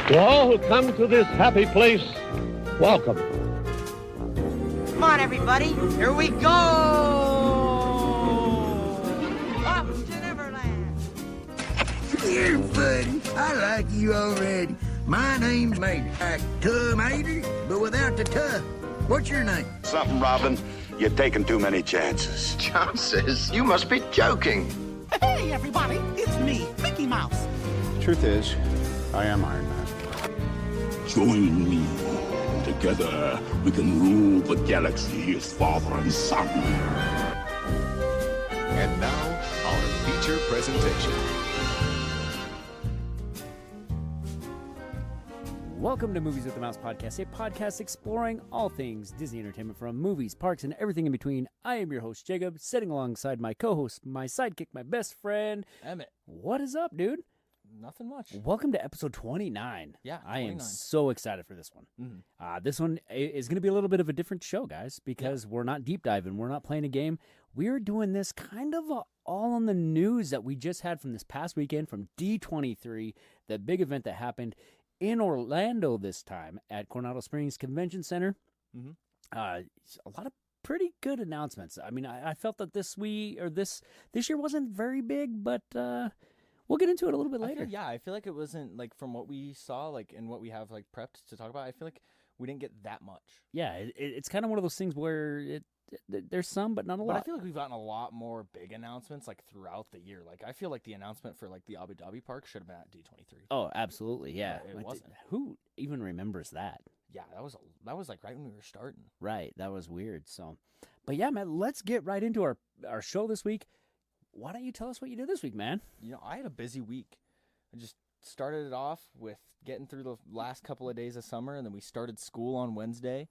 To all who come to this happy place, welcome. Come on, everybody. Here we go. Off to Neverland. You're funny. I like you already. My name's Mater. Like Mater, but without the tuh. What's your name? Something, Robin. You're taking too many chances. Chances? You must be joking. Hey, everybody, it's me, Mickey Mouse. Truth is, I am Iron Man. Join me. Together, we can rule the galaxy as father and son. And now, our feature presentation. Welcome to Movies with the Mouse Podcast, a podcast exploring all things Disney entertainment from movies, parks, and everything in between. I am your host, Jacob, sitting alongside my co-host, my sidekick, my best friend, Emmett. What is up, dude? Nothing much. Welcome to episode 29. Yeah, 29. I am so excited for this one. Mm-hmm. This one is going to be a little bit of a different show, guys, because we're not deep diving. We're not playing a game. We're doing this kind of all on the news that we just had from this past weekend from D23, the big event that happened in Orlando this time at Coronado Springs Convention Center. Mm-hmm. A lot of pretty good announcements. I mean, I felt that this year wasn't very big, but we'll get into it a little bit later. I feel like it wasn't, like, from what we saw, like, and what we have, like, prepped to talk about, I feel like we didn't get that much. Yeah, it's kind of one of those things where there's some, but not a lot. But I feel like we've gotten a lot more big announcements, like, throughout the year. Like, I feel like the announcement for, like, the Abu Dhabi park should have been at D23. Oh, absolutely, yeah. It wasn't. Who even remembers that? Yeah, that was like right when we were starting. Right, that was weird. So, but yeah, man, let's get right into our show this week. Why don't you tell us what you did this week, man? You know, I had a busy week. I just started it off with getting through the last couple of days of summer, and then we started school on Wednesday.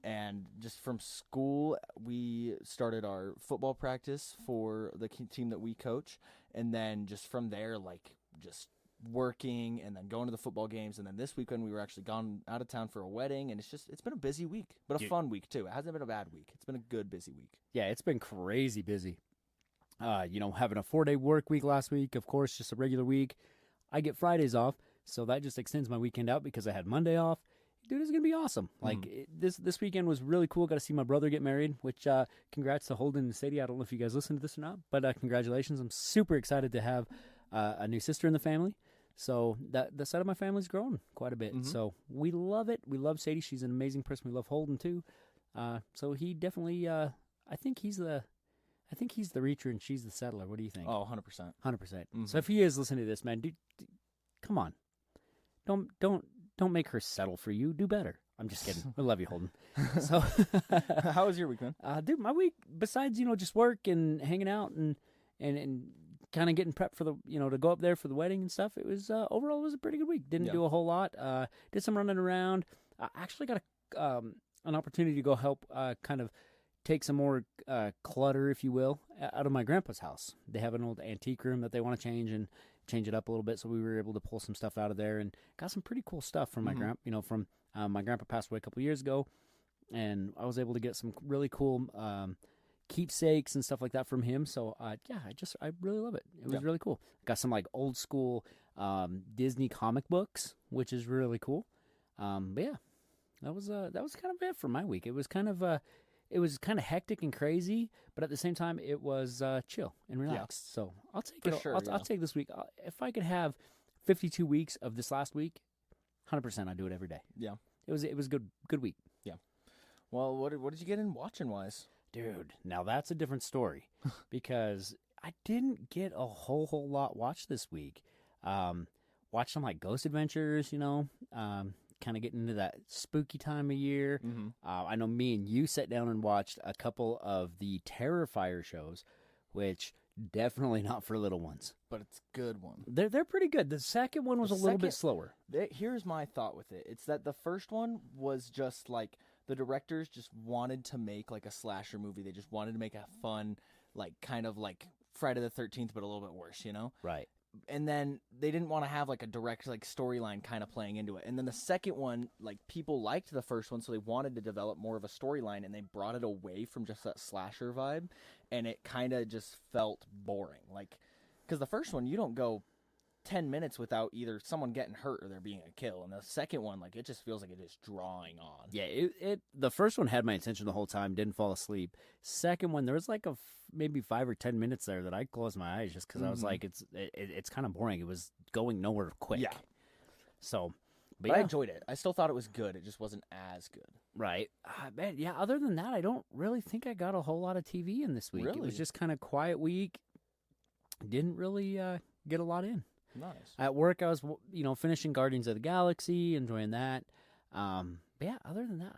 And just from school, we started our football practice for the team that we coach. And then just from there, like, just working and then going to the football games. And then this weekend, we were actually gone out of town for a wedding. And it's been a busy week, but a fun week, too. It hasn't been a bad week. It's been a good, busy week. Yeah, it's been crazy busy. Having a 4-day work week last week, of course, just a regular week. I get Fridays off, so that just extends my weekend out because I had Monday off. Dude, it's going to be awesome. Like, this weekend was really cool. Got to see my brother get married, which, congrats to Holden and Sadie. I don't know if you guys listen to this or not, but congratulations. I'm super excited to have a new sister in the family. So the side of my family's grown quite a bit. Mm-hmm. So we love it. We love Sadie. She's an amazing person. We love Holden, too. So he definitely, I think he's the reacher and she's the settler. What do you think? Oh, 100%. 100%. Mm-hmm. So if he is listening to this, man, dude, come on. Don't make her settle for you. Do better. I'm just kidding. We love you, Holden. So, how was your week, man? Dude, my week, besides, just work and hanging out and kind of getting prepped for the, to go up there for the wedding and stuff, it was, overall, it was a pretty good week. Didn't do a whole lot. Did some running around. I actually got an opportunity to go help kind of take some more clutter, if you will, out of my grandpa's house. They have an old antique room that they want to change it up a little bit, so we were able to pull some stuff out of there and got some pretty cool stuff from my my grandpa passed away a couple years ago, and I was able to get some really cool keepsakes and stuff like that from him. So I really love it. It was really cool. Got some like old school Disney comic books, which is really cool. But yeah, that was kind of it for my week. It was kind of hectic and crazy, but at the same time, it was chill and relaxed. So I'll take it. Sure, I'll take this week. If I could have 52 weeks of this last week, 100%, I'd do it every day. Yeah, it was a good week. Yeah. Well, what did you get in watching wise, dude? Now that's a different story because I didn't get a whole lot watched this week. Watched some like Ghost Adventures, kind of getting into that spooky time of year. Mm-hmm. I know me and you sat down and watched a couple of the Terrifier shows, which definitely not for little ones. But it's a good one. They're pretty good. The second one was a little bit slower. Here's my thought with it. It's that the first one was just like the directors just wanted to make like a slasher movie. They just wanted to make a fun, like kind of like Friday the 13th, but a little bit worse, Right. And then they didn't want to have like a direct like storyline kind of playing into it. And then the second one, like people liked the first one, so they wanted to develop more of a storyline, and they brought it away from just that slasher vibe, and it kind of just felt boring. Like, because the first one, you don't go 10 minutes without either someone getting hurt or there being a kill. And the second one, like, it just feels like it is drawing on. Yeah, the first one had my attention the whole time, didn't fall asleep. Second one, there was like maybe 5 or 10 minutes there that I closed my eyes just because I was like, it's kind of boring. It was going nowhere quick. Yeah. So, but I enjoyed it. I still thought it was good. It just wasn't as good. Right. Man, yeah, other than that, I don't really think I got a whole lot of TV in this week. Really? It was just kind of quiet week. Didn't really get a lot in. Nice. At work, I was, finishing Guardians of the Galaxy, enjoying that. But yeah, other than that,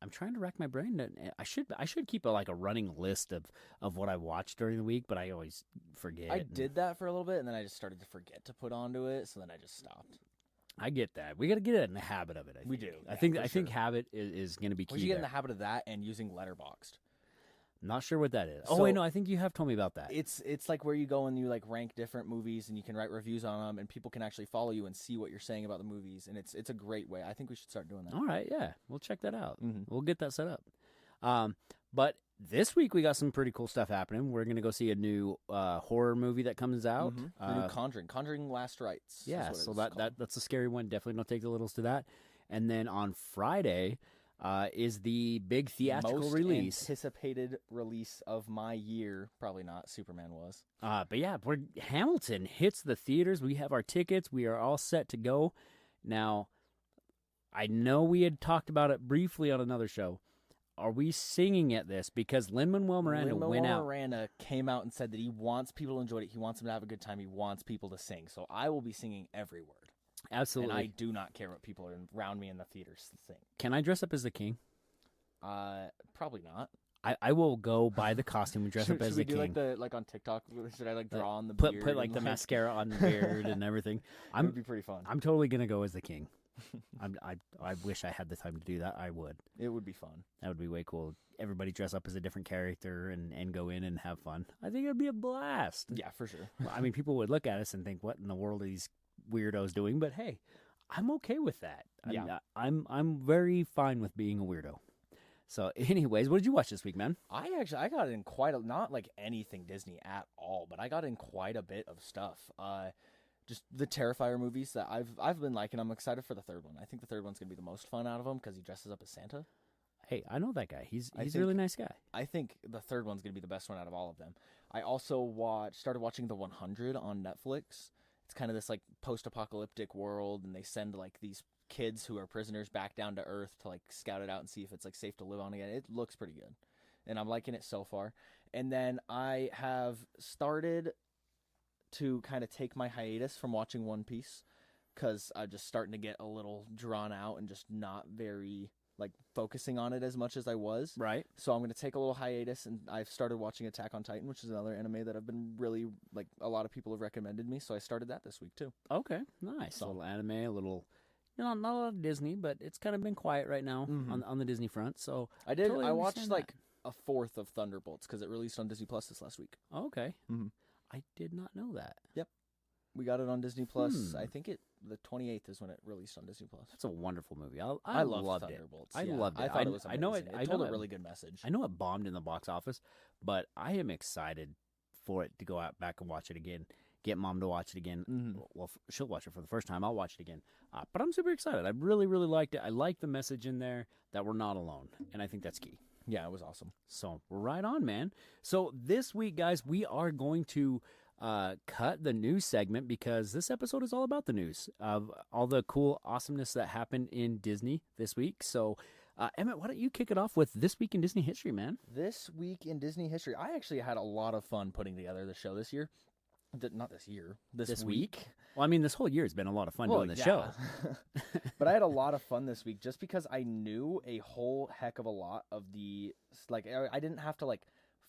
I'm trying to rack my brain. I should keep a running list of what I watched during the week, but I always forget. I did that for a little bit, and then I just started to forget to put onto it, so then I just stopped. I get that. We got to get in the habit of it. We do. I think habit is going to be key. We should get in the habit of that and using Letterboxd. Not sure what that is. So, wait, no, I think you have told me about that. It's like where you go and you rank different movies and you can write reviews on them and people can actually follow you and see what you're saying about the movies, and it's a great way. I think we should start doing that. All right, yeah, we'll check that out. Mm-hmm. We'll get that set up. But this week we got some pretty cool stuff happening. We're gonna go see a new horror movie that comes out. The new Conjuring Last Rites. Yeah, so that's a scary one. Definitely don't take the littles to that. And then on Friday is the big theatrical release. Anticipated release of my year. Probably not. Superman was. But yeah, Hamilton hits the theaters. We have our tickets. We are all set to go. Now, I know we had talked about it briefly on another show. Are we singing at this? Because Lin-Manuel Miranda went out. Miranda came out and said that he wants people to enjoy it. He wants them to have a good time. He wants people to sing. So I will be singing every word. Absolutely. And I do not care what people around me in the theaters think. Can I dress up as the king? Probably not. I will go buy the costume and dress up as the king. Should we do like on TikTok? Should I draw on the beard? Put the mascara on the beard and everything. It would be pretty fun. I'm totally gonna go as the king. I wish I had the time to do that. I would. It would be fun. That would be way cool. Everybody dress up as a different character and go in and have fun. I think it'd be a blast. Yeah, for sure. I mean, people would look at us and think, "What in the world are these weirdos doing?" But hey, I'm okay with that. Yeah. I'm very fine with being a weirdo. So, anyways, what did you watch this week, man? I got in not like anything Disney at all, but I got in quite a bit of stuff. Just the Terrifier movies that I've been liking. I'm excited for the third one. I think the third one's gonna be the most fun out of them because he dresses up as Santa. Hey, I know that guy. He's a really nice guy. I think the third one's gonna be the best one out of all of them. I also started watching The 100 on Netflix. It's kind of this like post-apocalyptic world, and they send like these kids who are prisoners back down to Earth to like scout it out and see if it's like safe to live on again. It looks pretty good, and I'm liking it so far. And then I have started to kind of take my hiatus from watching One Piece because I'm just starting to get a little drawn out and just not very like focusing on it as much as I was. Right. So I'm going to take a little hiatus, and I've started watching Attack on Titan, which is another anime that I've been really like a lot of people have recommended me. So I started that this week too. Okay, nice. A little anime, a little. Not a lot of Disney, but it's kind of been quiet right now on the Disney front. So I watched like a fourth of Thunderbolts because it released on Disney Plus this last week. Okay. I did not know that. Yep. We got it on Disney Plus. I think the 28th is when it released on Disney Plus. That's a wonderful movie. I loved Thunderbolts. It. I loved it. I thought it was amazing. I know it. It told a really good message. I know it bombed in the box office, but I am excited for it to go out back and watch it again. Get Mom to watch it again. Well, she'll watch it for the first time. I'll watch it again. But I'm super excited. I really, really liked it. I like the message in there that we're not alone, and I think that's key. Yeah, it was awesome. So we're right on, man. So this week, guys, we are going to cut the news segment because this episode is all about the news of all the cool awesomeness that happened in Disney this week. So, Emmett, why don't you kick it off with This Week in Disney History, man? This Week in Disney History. I actually had a lot of fun putting together the show this year. Not this year. This week. Well, I mean, this whole year has been a lot of fun doing the show. But I had a lot of fun this week just because I knew a whole heck of a lot of the, like, I didn't have to, like,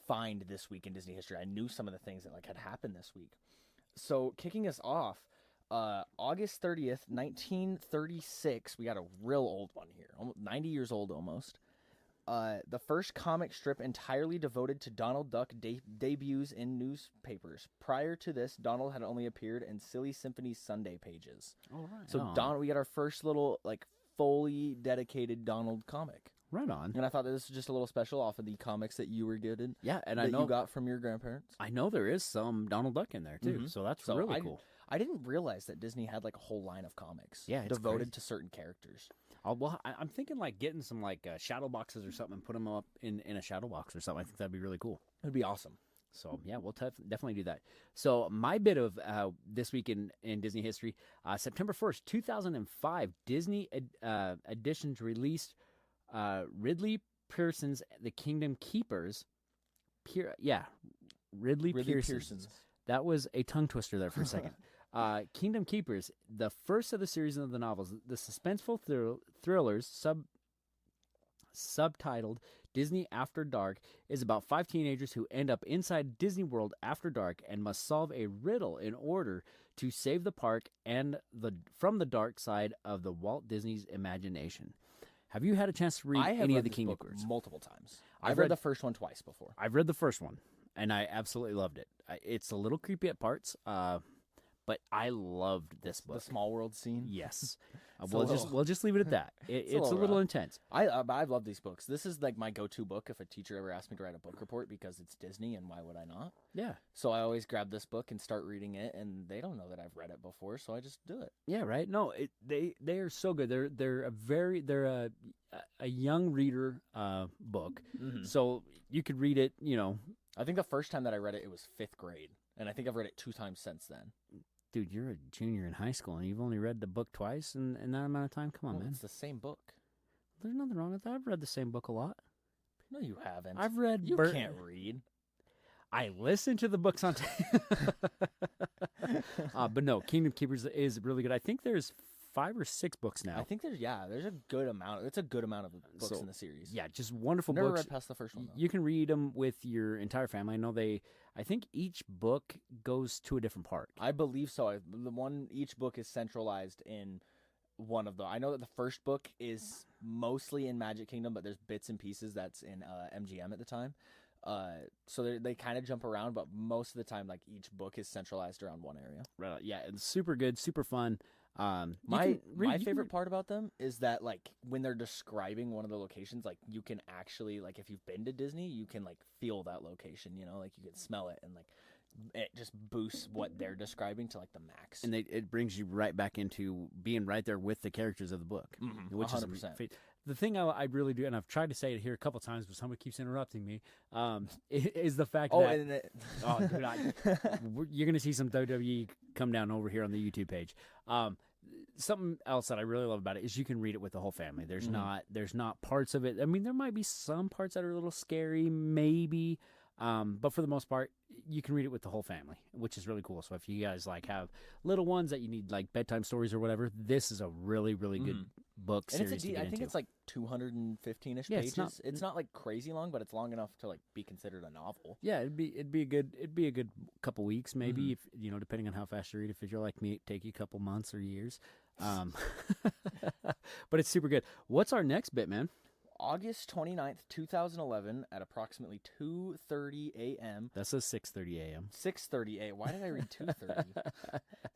find This Week in Disney History. I knew some of the things that, like, had happened this week. So, kicking us off, August 30th, 1936, we got a real old one here, almost 90 years old almost. The first comic strip entirely devoted to Donald Duck debuts in newspapers. Prior to this, Donald had only appeared in Silly Symphony's Sunday pages. All right. So we got our first little like fully dedicated Donald comic. Right on. And I thought that this was just a little special off of the comics that you were getting. Yeah, and I know you got from your grandparents. I know there is some Donald Duck in there too, so that's really cool. I didn't realize that Disney had like a whole line of comics it's devoted crazy. to certain characters. I'm thinking like getting some like shadow boxes or something and put them up in a shadow box or something. I think that'd be really cool. It'd be awesome. So, yeah, we'll definitely do that. So, my bit of this week in Disney history, September 1st, 2005, Disney Editions released Ridley Pearson's The Kingdom Keepers. Ridley Pearson's. That was a tongue twister there for a second. Kingdom Keepers, the first of the series of the novels, the suspenseful thrillers subtitled Disney After Dark, is about 5 teenagers who end up inside Disney World after dark and must solve a riddle in order to save the park and from the dark side of the Walt Disney's imagination. Have you had a chance to read any of the Kingdom Keepers? Multiple times. I've read the first one twice before. I've read the first one, and I absolutely loved it. It's a little creepy at parts, but I loved this book. The small world scene? Yes. We'll just leave it at that. It's a little intense. I love these books. This is like my go-to book if a teacher ever asked me to write a book report because it's Disney, and why would I not? Yeah. So I always grab this book and start reading it, and they don't know that I've read it before, so I just do it. Yeah, right. No, they are so good. They're a young reader book, so you could read it. I think the first time that I read it, it was 5th grade, and I think I've read it 2 times since then. Dude, you're a junior in high school, and you've only read the book twice in that amount of time? Come on, man. It's the same book. There's nothing wrong with that. I've read the same book a lot. No, you haven't. I've read... You can't read. I listen to the books on tape. But no, Kingdom Keepers is really good. I think there's 5 or 6 books now. I think there's a good amount. It's a good amount of books in the series. Yeah, just wonderful Never books. read past the first one, though. You can read them with your entire family. I think each book goes to a different park. I believe so. Each book is centralized in one of the. I know that the first book is mostly in Magic Kingdom, but there's bits and pieces that's in MGM at the time. So they kind of jump around, but most of the time, like each book is centralized around one area. Right. Yeah, it's super good, super fun. My favorite part about them is that like when they're describing one of the locations, like you can actually like if you've been to Disney, you can like feel that location. Like you can smell it, and like it just boosts what they're describing to like the max. And it brings you right back into being right there with the characters of the book, which 100%. is the thing I really do, and I've tried to say it here a couple times, but somebody keeps interrupting me. Is the fact that dude, you're gonna see some WWE come down over here on the YouTube page. Something else that I really love about it is you can read it with the whole family. There's not parts of it. I mean, there might be some parts that are a little scary, maybe, but for the most part, you can read it with the whole family, which is really cool. So if you guys like have little ones that you need like bedtime stories or whatever, this is a really, really good book series to get I think into. it's like 215-ish pages. It's not like crazy long, but it's long enough to like be considered a novel. Yeah, it'd be a good couple weeks maybe if depending on how fast you read. If you're like me, it take you a couple months or years. But it's super good. What's our next bit, man? August 29th, 2011 at approximately 2:30 a.m. That says 6:30 a.m. 6:30 a.m. Why did I read 2:30?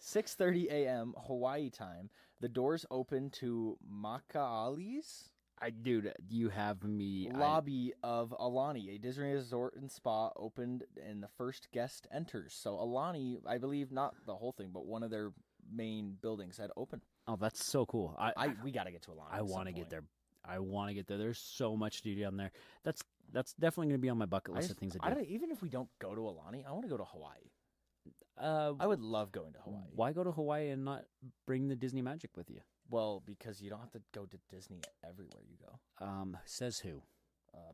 6:30 a.m. Hawaii time. The doors open to Makaali's Dude, you have me. lobby of Alani, a Disney resort and spa, opened and the first guest enters. So Alani, I believe, not the whole thing, but one of their main buildings had opened. Oh, that's so cool. We got to get to Alani. I want to get there. I want to get there. There's so much to do down there. That's definitely going to be on my bucket list of things to do. Even if we don't go to Alani, I want to go to Hawaii. I would love going to Hawaii. Why go to Hawaii and not bring the Disney magic with you? Well, because you don't have to go to Disney everywhere you go. Says who?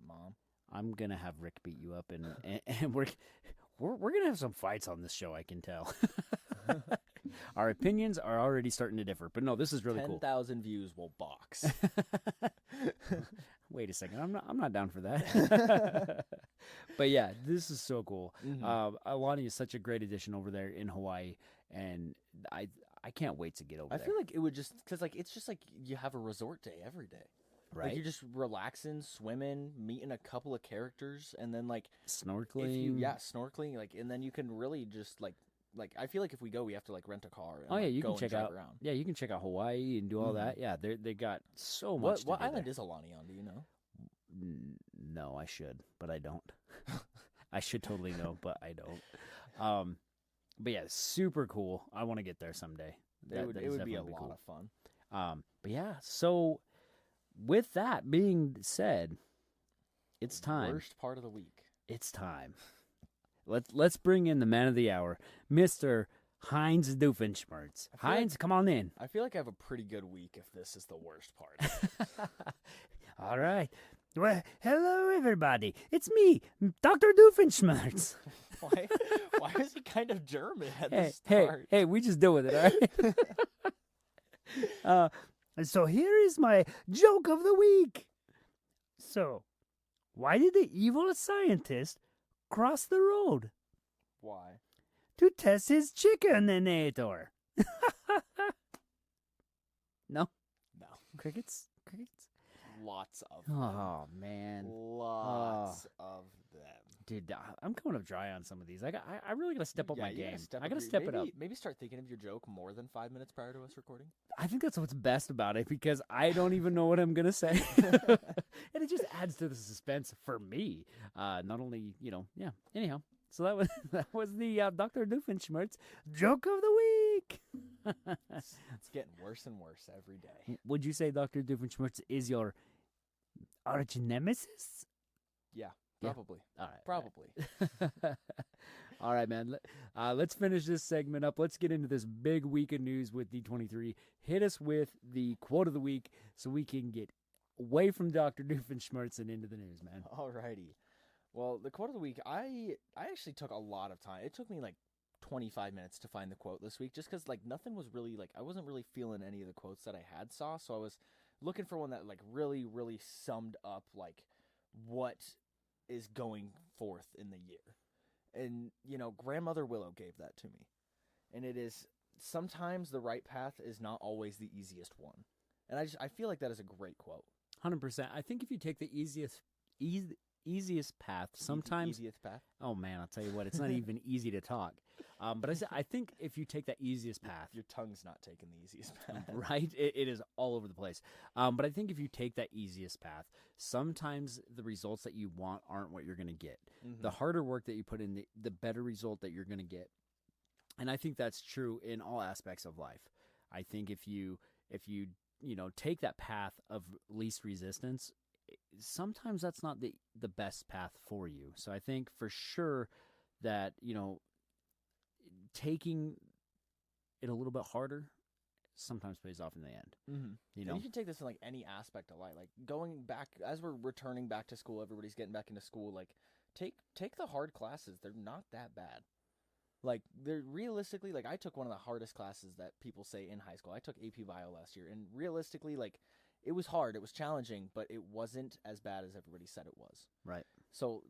Mom. I'm gonna have Rick beat you up, and we're gonna have some fights on this show. I can tell. Our opinions are already starting to differ, but no, this is really cool. 10,000 views will box. Wait a second, I'm not down for that. But yeah, this is so cool. Alani is such a great addition over there in Hawaii, and I can't wait to get over there. I feel like it would just because like it's just like you have a resort day every day. Right. Like you're just relaxing, swimming, meeting a couple of characters, and then like snorkeling. Snorkeling. Like, and then you can really just like I feel like if we go, we have to like rent a car. And, you go can check out around. Yeah, you can check out Hawaii and do all that. Yeah, they got so much. What island is Alani on? Do you know? No, I should, but I don't. I should totally know, but I don't. But yeah, super cool. I want to get there someday. It would be a definitely lot of fun. But yeah, so with that being said, it's time. Worst part of the week. It's time. Let's bring in the man of the hour, Mr. Heinz Doofenshmirtz. Heinz, come on in. I feel like I have a pretty good week if this is the worst part. All right. Well, hello, everybody. It's me, Dr. Doofenshmirtz. Why is he kind of German at the start? Hey, we just deal with it, all right? So here is my joke of the week. So, why did the evil scientist cross the road? Why? To test his chickenator. No? No. Crickets? Lots of them. Oh, man. Lots of them. Dude, I'm coming up dry on some of these. I really got to step up my game. I got to your- step it up. Maybe start thinking of your joke more than 5 minutes prior to us recording. I think that's what's best about it because I don't even know what I'm going to say. And it just adds to the suspense for me. Not only, yeah. Anyhow, so that was the Dr. Doofenshmirtz joke of the week. It's getting worse and worse every day. Would you say Dr. Doofenshmirtz is your arch nemesis? Yeah, Yeah. probably. All right. Probably. All right, man. Let's finish this segment up. Let's get into this big week of news with D23. Hit us with the quote of the week so we can get away from Dr. Doofenshmirtz and into the news, man. Alrighty. Well, the quote of the week, I actually took a lot of time. It took me like 25 minutes to find the quote this week just because like nothing was really I wasn't really feeling any of the quotes that I had saw, so I was looking for one that like really, really summed up like what is going forth in the year. And, Grandmother Willow gave that to me. And it is, sometimes the right path is not always the easiest one. And I feel like that is a great quote. 100%. I think if you take the easiest path, sometimes... Easiest path? Oh, man, I'll tell you what, it's not even easy to talk. But I think if you take that easiest path... Your tongue's not taking the easiest path. Right? It is all over the place. But I think if you take that easiest path, sometimes the results that you want aren't what you're going to get. Mm-hmm. The harder work that you put in, the better result that you're going to get. And I think that's true in all aspects of life. I think if you take that path of least resistance, sometimes that's not the best path for you. So I think for sure that, taking it a little bit harder sometimes pays off in the end. Mm-hmm. And you can take this in like any aspect of life. Like going back, as we're returning back to school, everybody's getting back into school, like take the hard classes. They're not that bad. Like, they're realistically, like, I took one of the hardest classes that people say in high school. I took AP Bio last year, and realistically, like, it was hard, it was challenging, but it wasn't as bad as everybody said it was. Right. So,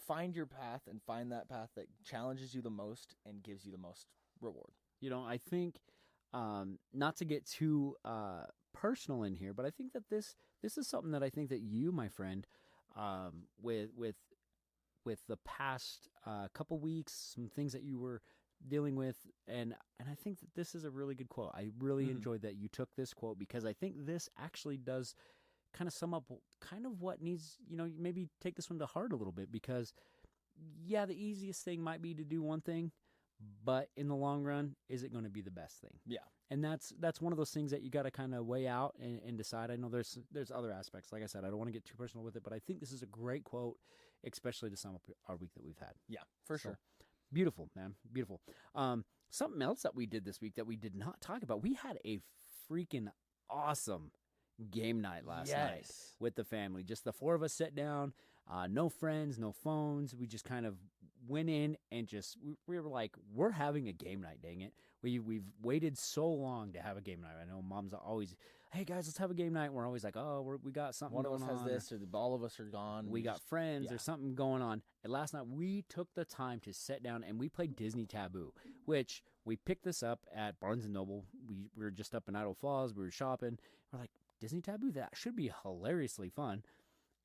find your path and find that path that challenges you the most and gives you the most reward. I think, not to get too personal in here, but I think that this is something that I think that you, my friend, with the past couple weeks, some things that you were dealing with, and I think that this is a really good quote. I really enjoyed that you took this quote because I think this actually does kind of sum up kind of what needs, maybe take this one to heart a little bit because, yeah, the easiest thing might be to do one thing, but in the long run, is it going to be the best thing? Yeah. And that's one of those things that you got to kind of weigh out and decide. I know there's other aspects. Like I said, I don't want to get too personal with it, but I think this is a great quote, especially to sum up our week that we've had. Yeah, for sure. Beautiful, man. Beautiful. Something else that we did this week that we did not talk about. We had a freaking awesome game night last night with the family. Just the four of us sat down, no friends, no phones. We just kind of went in and we were like, we're having a game night, dang it. We've waited so long to have a game night. I know mom's always, hey guys, let's have a game night. And we're always like, oh, we got something One going of us on. has this, or all of us are gone. We got friends or something going on. And last night we took the time to sit down and we played Disney Taboo, which we picked this up at Barnes & Noble. We were just up in Idle Falls. We were shopping. We're like, Disney Taboo? That should be hilariously fun.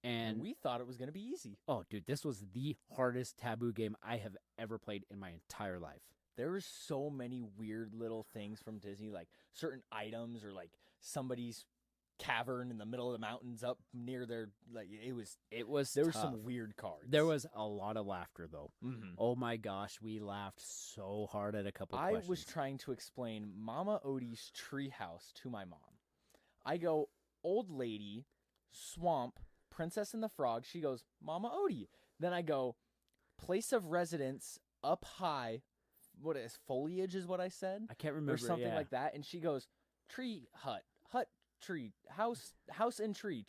And we thought it was going to be easy. Oh, dude, this was the hardest Taboo game I have ever played in my entire life. There were so many weird little things from Disney, like certain items or like somebody's cavern in the middle of the mountains up near their like it was there were tough. some weird cards. There was a lot of laughter though. Mm-hmm. Oh my gosh, we laughed so hard at a couple I questions. was trying to explain Mama Odie's treehouse to my mom. I go, old lady, swamp, Princess and the Frog. She goes, Mama Odie. Then I go, place of residence up high. What is foliage is what I said? I can't remember. Or something yeah. like that. And she goes, tree hut, tree, house and tree.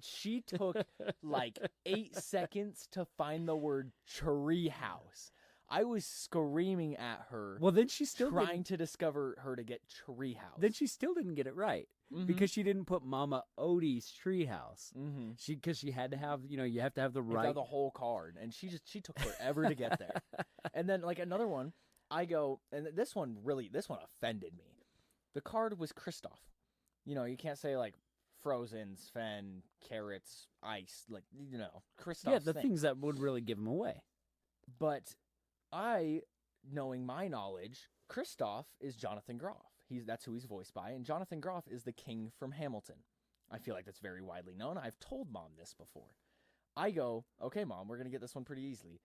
She took like 8 seconds to find the word tree house. I was screaming at her. Well, then she still trying to discover her to get tree house. Then she still didn't get it right because she didn't put Mama Odie's treehouse. Mm-hmm. Because she had to have, you have to have the You right. have the whole card, and she took forever to get there. And then like another one, I go, and this one offended me. The card was Kristoff. You can't say like frozen, Sven, carrots, ice, like Kristoff. Yeah, the things that would really give him away. But knowing my knowledge, Kristoff is Jonathan Groff. That's who he's voiced by, and Jonathan Groff is the king from Hamilton. I feel like that's very widely known. I've told Mom this before. I go, okay, Mom, we're going to get this one pretty easily.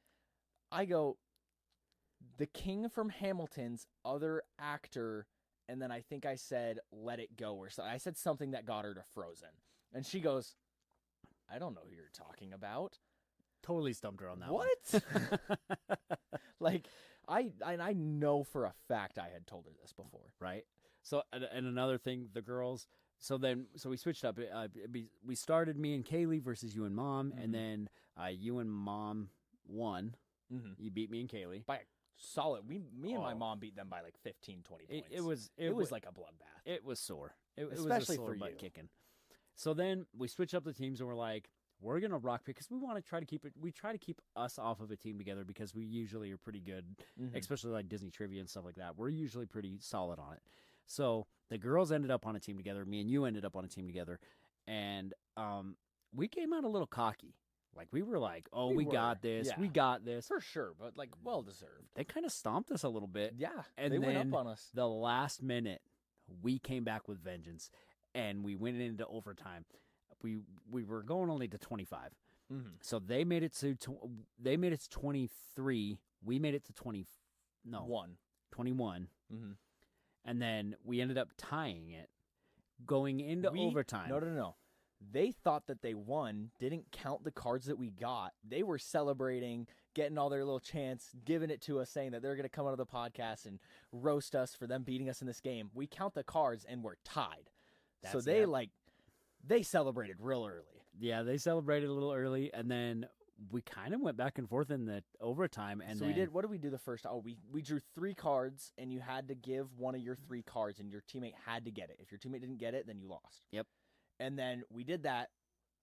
I go, the king from Hamilton's other actor, and then I think I said, let it go, or so. I said something that got her to Frozen. And she goes, I don't know who you're talking about. Totally stumped her on that What? Like, I know for a fact I had told her this before. Right. So, and another thing, the girls. So we switched up. We started me and Kaylee versus you and Mom, and then you and Mom won. Mm-hmm. You beat me and Kaylee by a solid. Me and my mom beat them by like 15, 20 points. It was like a bloodbath. It was sore. Especially was a sore for butt you. Kicking. So then we switched up the teams, and we're like, we're gonna rock because we want to try to keep it. We try to keep us off of a team together because we usually are pretty good, especially like Disney trivia and stuff like that. We're usually pretty solid on it. So the girls ended up on a team together. Me and you ended up on a team together, and we came out a little cocky. Like we were like, "Oh, we got this. Yeah. We got this for sure." But like, well deserved. They kind of stomped us a little bit. Yeah, and they then went up on us. The last minute, we came back with vengeance, and we went into overtime. We were going only to 25, so they made it to 23. We made it to 21, and then we ended up tying it, going into overtime. No. They thought that they won. Didn't count the cards that we got. They were celebrating, getting all their little chants, giving it to us, saying that they're going to come out of the podcast and roast us for them beating us in this game. We count the cards and we're tied. So they celebrated real early. Yeah, they celebrated a little early, and then we kind of went back and forth in the overtime. And so we did. What did we do the first? Oh, we drew 3 cards, and you had to give one of your 3 cards, and your teammate had to get it. If your teammate didn't get it, then you lost. Yep. And then we did that.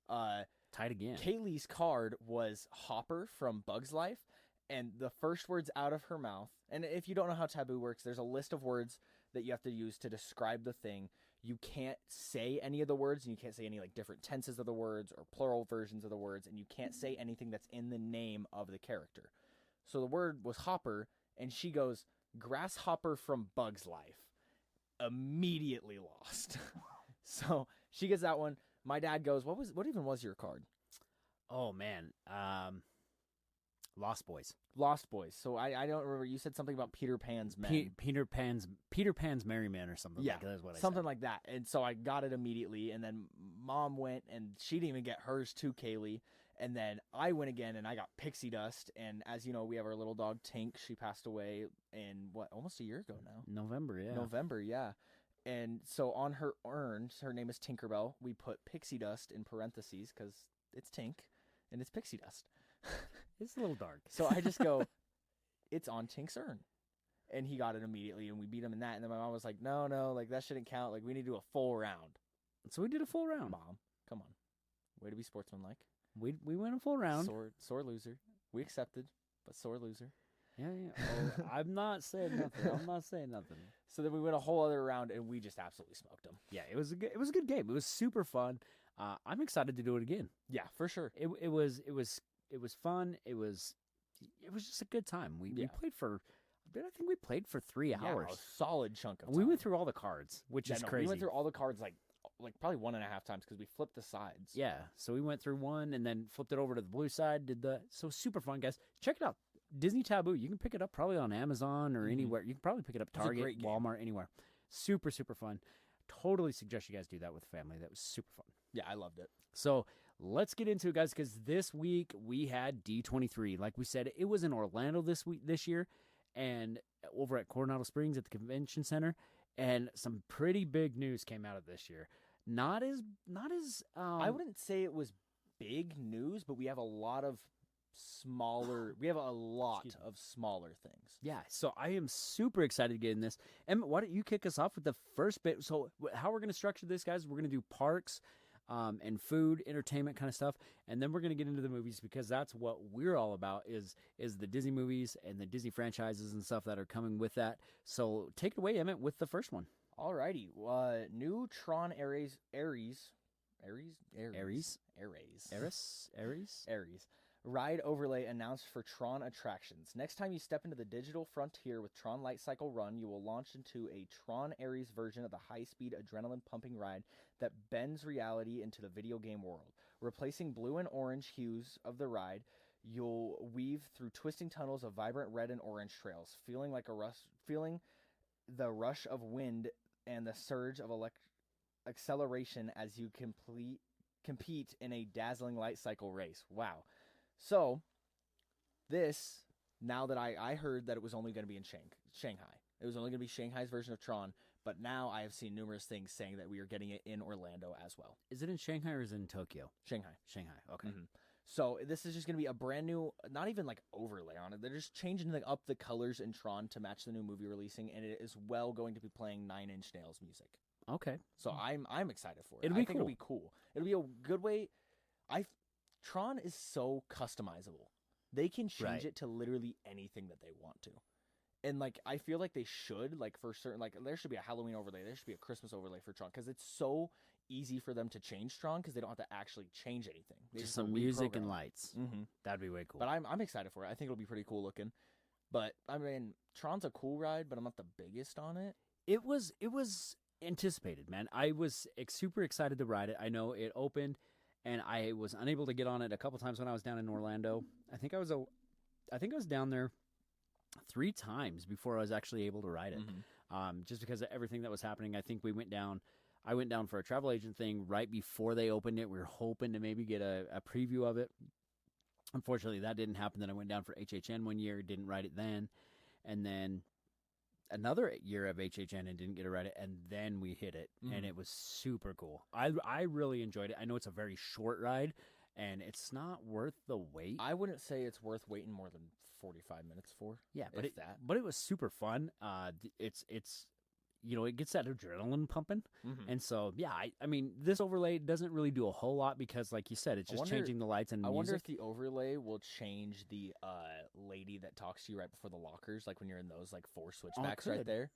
Tied again. Kaylee's card was Hopper from Bug's Life, and the first words out of her mouth. And if you don't know how taboo works, there's a list of words that you have to use to describe the thing. You can't say any of the words, and you can't say any like different tenses of the words or plural versions of the words, and you can't say anything that's in the name of the character. So the word was Hopper, and she goes, Grasshopper from Bug's Life. Immediately lost. So she gets that one. My dad goes, what even was your card? Oh man. Lost Boys. Lost Boys. So I don't remember. You said something about Peter Pan's Men. Peter Pan's Merry Men or something. Yeah, like that. That's what I something said. like that. And so I got it immediately. And then Mom went, and she didn't even get hers to Kaylee. And then I went again, and I got Pixie Dust. And as you know, we have our little dog Tink. She passed away in almost a year ago now. November, yeah. And so on her urn, her name is Tinkerbell. We put Pixie Dust in parentheses because it's Tink, and it's Pixie Dust. It's a little dark. So I just go, it's on Tink's urn. And he got it immediately, and we beat him in that. And then my mom was like, no, like that shouldn't count. Like we need to do a full round. So we did a full round. Mom, come on. Way to be sportsmanlike. We went a full round. Sore loser. We accepted, but sore loser. Yeah. Oh, I'm not saying nothing. So then we went a whole other round, and we just absolutely smoked them. Yeah, it was a good game. It was super fun. I'm excited to do it again. Yeah, for sure. It was fun. It was just a good time. We played for. I think we played for 3 hours. A solid chunk of time. We went through all the cards, which is crazy. We went through all the cards like probably 1.5 times because we flipped the sides. Yeah, so we went through one and then flipped it over to the blue side. So super fun, guys. Check it out. Disney Taboo. You can pick it up probably on Amazon or anywhere. You can probably pick it up Target, Walmart, anywhere. Super, super fun. Totally suggest you guys do that with the family. That was super fun. Yeah, I loved it. So let's get into it, guys, because this week we had D23. Like we said, it was in Orlando this year, and over at Coronado Springs at the Convention Center, and some pretty big news came out of this year. Not as I wouldn't say it was big news, but we have a lot of smaller things. Yeah, so I am super excited to get in this. Emmett, why don't you kick us off with the first bit? So how we're going to structure this, guys, we're going to do parks and food, entertainment kind of stuff, and then we're going to get into the movies because that's what we're all about is the Disney movies and the Disney franchises and stuff that are coming with that. So take it away, Emmett, with the first one. Alrighty, new Tron Ares ride overlay announced for Tron attractions. Next time you step into the digital frontier with Tron Light Cycle Run, you will launch into a Tron Ares version of the high-speed adrenaline-pumping ride that bends reality into the video game world. Replacing blue and orange hues of the ride, you'll weave through twisting tunnels of vibrant red and orange trails, feeling the rush of wind and the surge of acceleration as you compete in a dazzling light cycle race. Wow. So, this, now that I heard that it was only going to be in Shanghai. It was only going to be Shanghai's version of Tron, but now I have seen numerous things saying that we are getting it in Orlando as well. Is it in Shanghai or is it in Tokyo? Shanghai, okay. Mm-hmm. So, this is just going to be a brand new, not even like overlay on it. They're just changing up the colors in Tron to match the new movie releasing, and it is well going to be playing Nine Inch Nails music. Okay. So, I'm excited for it. It'll be cool. It'll be cool. It'll be a good way. Tron is so customizable. They can change it to literally anything that they want to. And, like, I feel like they should, like, for certain, like, there should be a Halloween overlay. There should be a Christmas overlay for Tron because it's so easy for them to change Tron because they don't have to actually change anything. Just some music and lights. Mm-hmm. That'd be way cool. But I'm excited for it. I think it'll be pretty cool looking. But, I mean, Tron's a cool ride, but I'm not the biggest on it. It was anticipated, man. I was super excited to ride it. I know it opened, and I was unable to get on it a couple times when I was down in Orlando. I think I was down there 3 times before I was actually able to ride it. Mm-hmm. Just because of everything that was happening. I think I went down for a travel agent thing right before they opened it. We were hoping to maybe get a preview of it. Unfortunately, that didn't happen. Then I went down for HHN one year, didn't ride it then. And then another year of HHN and didn't get to ride it, and then we hit it, and it was super cool. I really enjoyed it. I know it's a very short ride, and it's not worth the wait. I wouldn't say it's worth waiting more than 45 minutes for. Yeah, but it was super fun. It's it gets that adrenaline pumping, and so yeah, I mean this overlay doesn't really do a whole lot because, like you said, it's just changing the lights and music. I wonder if the overlay will change the lady that talks to you right before the lockers, like when you're in those like 4 switchbacks right there.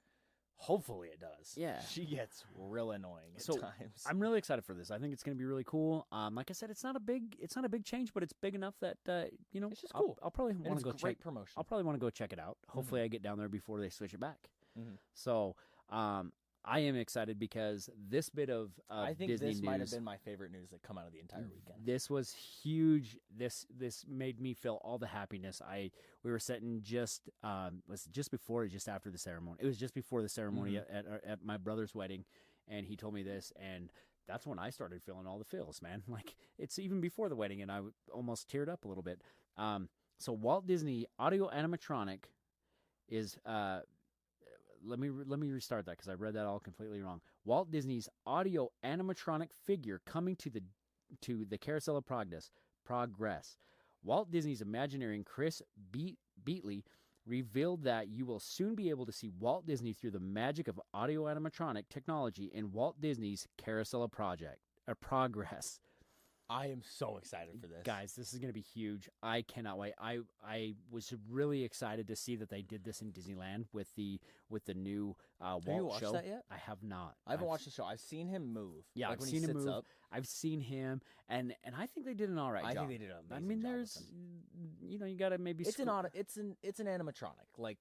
Hopefully it does. Yeah, she gets real annoying at times. I'm really excited for this. I think it's going to be really cool. Like I said, it's not a big change, but it's big enough that it's just cool. I'll probably want to go great promotion. I'll probably want to go check it out. Hopefully, I get down there before they switch it back. So. I am excited because this bit of I think Disney this news, might have been my favorite news that come out of the entire weekend. This was huge. This made me feel all the happiness. We were sitting just before or just after the ceremony. It was just before the ceremony at my brother's wedding, and he told me this, and that's when I started feeling all the feels, man. Like it's even before the wedding, and I almost teared up a little bit. So Walt Disney Audio Animatronic is Let me restart that because I read that all completely wrong. Walt Disney's audio animatronic figure coming to the Carousel of Progress. Walt Disney's Imagineering Chris Beatley revealed that you will soon be able to see Walt Disney through the magic of audio animatronic technology in Walt Disney's Carousel of Progress. I am so excited for this. Guys, this is going to be huge. I cannot wait. I was really excited to see that they did this in Disneyland with the new Walt show. Have you watched that yet? I have not. I haven't watched the show. I've seen him move. Yeah, like I've seen him move. Up. I've seen him, and I think they did an all right job. I think they did an amazing I mean, job there's, you got to maybe. It's an animatronic. Like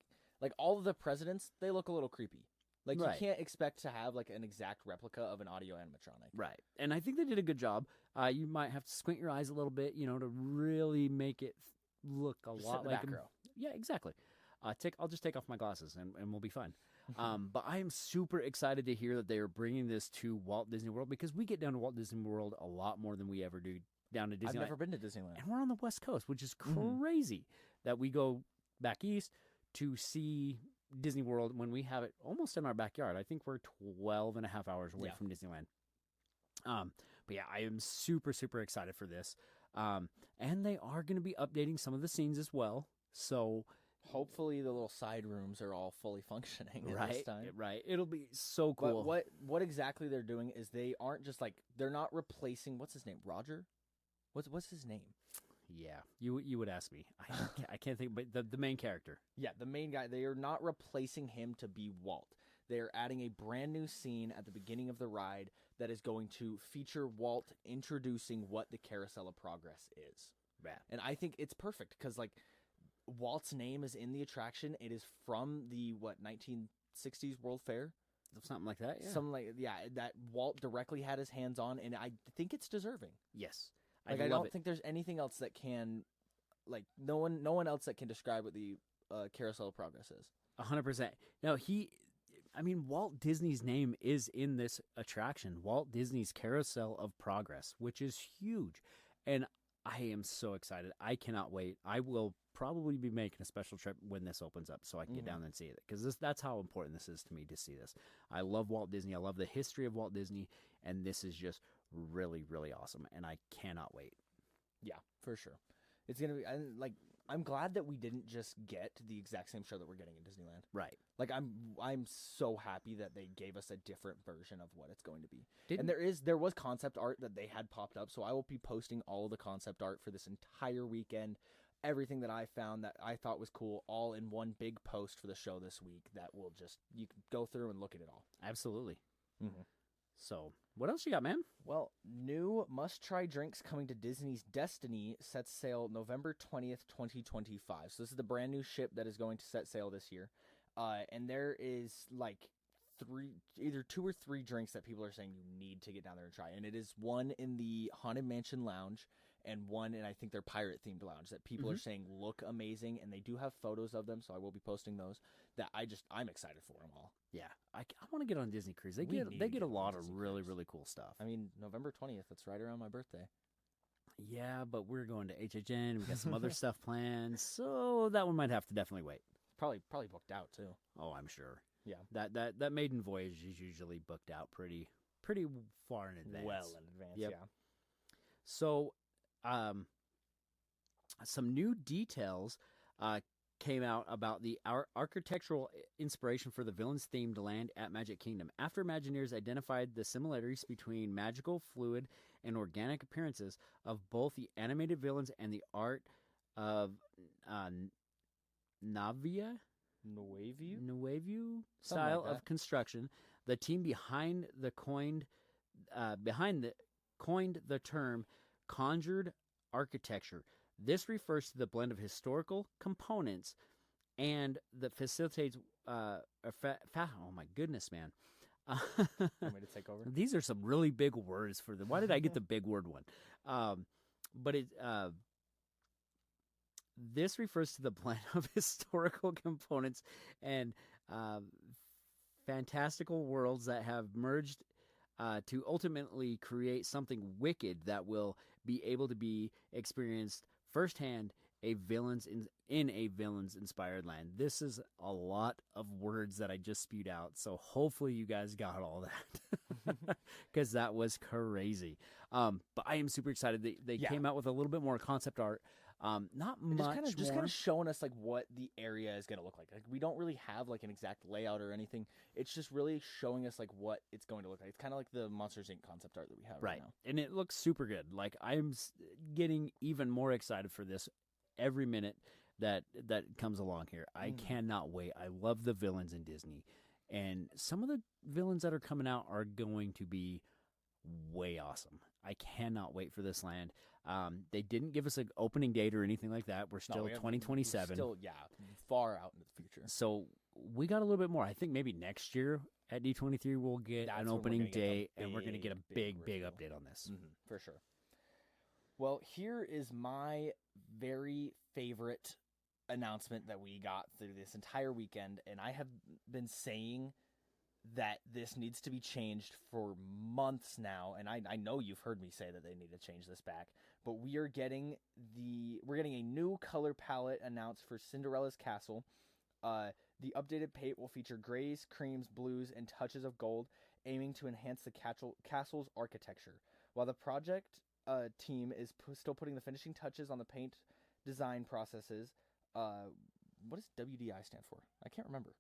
all of the presidents, they look a little creepy. Like, Right. you can't expect to have, like, an exact replica of an audio animatronic. Right. And I think they did a good job. You might have to squint your eyes a little bit, to really make it look a Just lot sit in the like back him. row. Yeah, exactly. I'll just take off my glasses and we'll be fine. But I am super excited to hear that they are bringing this to Walt Disney World, because we get down to Walt Disney World a lot more than we ever do down to Disneyland. I've never been to Disneyland. And we're on the West Coast, which is crazy that we go back east to see Disney World when we have it almost in our backyard. I think we're 12 and a half hours away from Disneyland. But yeah, I am super, super excited for this. And they are going to be updating some of the scenes as well. So hopefully the little side rooms are all fully functioning at this time. Right. It'll be so cool. But what exactly they're doing is they aren't just like, they're not replacing, what's his name? Roger? What's his name? Yeah, you would ask me. I can't think, but the main character. Yeah, the main guy. They are not replacing him to be Walt. They are adding a brand new scene at the beginning of the ride that is going to feature Walt introducing what the Carousel of Progress is. Yeah. And I think it's perfect because, like, Walt's name is in the attraction. It is from the 1960s World Fair, something like that. Yeah, something like that Walt directly had his hands on, and I think it's deserving. Yes. Like, I don't think there's anything else that can, like, no one else that can describe what the Carousel of Progress is. 100%. No, Walt Disney's name is in this attraction, Walt Disney's Carousel of Progress, which is huge. And I am so excited. I cannot wait. I will probably be making a special trip when this opens up so I can get down there and see it, because that's how important this is to me to see this. I love Walt Disney. I love the history of Walt Disney, and this is just really, really awesome, and I cannot wait. Yeah, for sure. It's going to be, I'm glad that we didn't just get the exact same show that we're getting in Disneyland. Right. Like, I'm so happy that they gave us a different version of what it's going to be. And there was concept art that they had popped up, so I will be posting all of the concept art for this entire weekend. Everything that I found that I thought was cool, all in one big post for the show this week that will just, you can go through and look at it all. Absolutely. So, what else you got, man? Well, new must-try drinks coming to Disney's Destiny sets sail November 20th, 2025. So this is the brand new ship that is going to set sail this year. And there is, like, either 2 or 3 drinks that people are saying you need to get down there and try. And it is one in the Haunted Mansion Lounge and one in, I think, their pirate-themed lounge that people are saying look amazing. And they do have photos of them, so I will be posting those. That I'm excited for them all. Yeah, I want to get on Disney Cruise. They get a lot of really, really cool stuff. I mean, November 20th, that's right around my birthday. Yeah, but we're going to HHN. We got some other stuff planned, so that one might have to definitely wait. Probably booked out, too. Oh, I'm sure. Yeah. That maiden voyage is usually booked out pretty far in advance. Well in advance, Yep. yeah. So, some new details came out about the architectural inspiration for the villains-themed land at Magic Kingdom. After Imagineers identified the similarities between magical, fluid, and organic appearances of both the animated villains and the art of Nuevo style like of construction, the team coined the term conjured architecture. This refers to the blend of historical components and that facilitates oh my goodness, man. Want me to take over? These are some really big words for them. Why did I get the big word one? But this refers to the blend of historical components and fantastical worlds that have merged to ultimately create something wicked that will be able to be experienced firsthand in a villains inspired land. This is a lot of words that I just spewed out, so hopefully you guys got all that, because that was crazy. But I am super excited. They came out with a little bit more concept art. Not much just more. kind of showing us like what the area is going to look like. Like, we don't really have like an exact layout or anything. It's just really showing us like what it's going to look like. It's kind of like the Monsters Inc. concept art that we have right now. And it looks super good. Like, I'm getting even more excited for this every minute that comes along here. I cannot wait. I love the villains in Disney, and some of the villains that are coming out are going to be way awesome. I cannot wait for this land. They didn't give us an opening date or anything like that. We're still 2027. Still, far out into the future. So we got a little bit more. I think maybe next year at D23 we'll get That's an when we're opening gonna get day, the and we're going to get a big reveal. update on this. For sure. Well, here is my very favorite announcement that we got through this entire weekend, and I have been saying that this needs to be changed for months now, and I know you've heard me say that they need to change this back, but we're getting a new color palette announced for Cinderella's castle. The updated paint will feature grays, creams, blues, and touches of gold, aiming to enhance the castle's architecture. While the project team is still putting the finishing touches on the paint design processes, what does WDI stand for? I can't remember.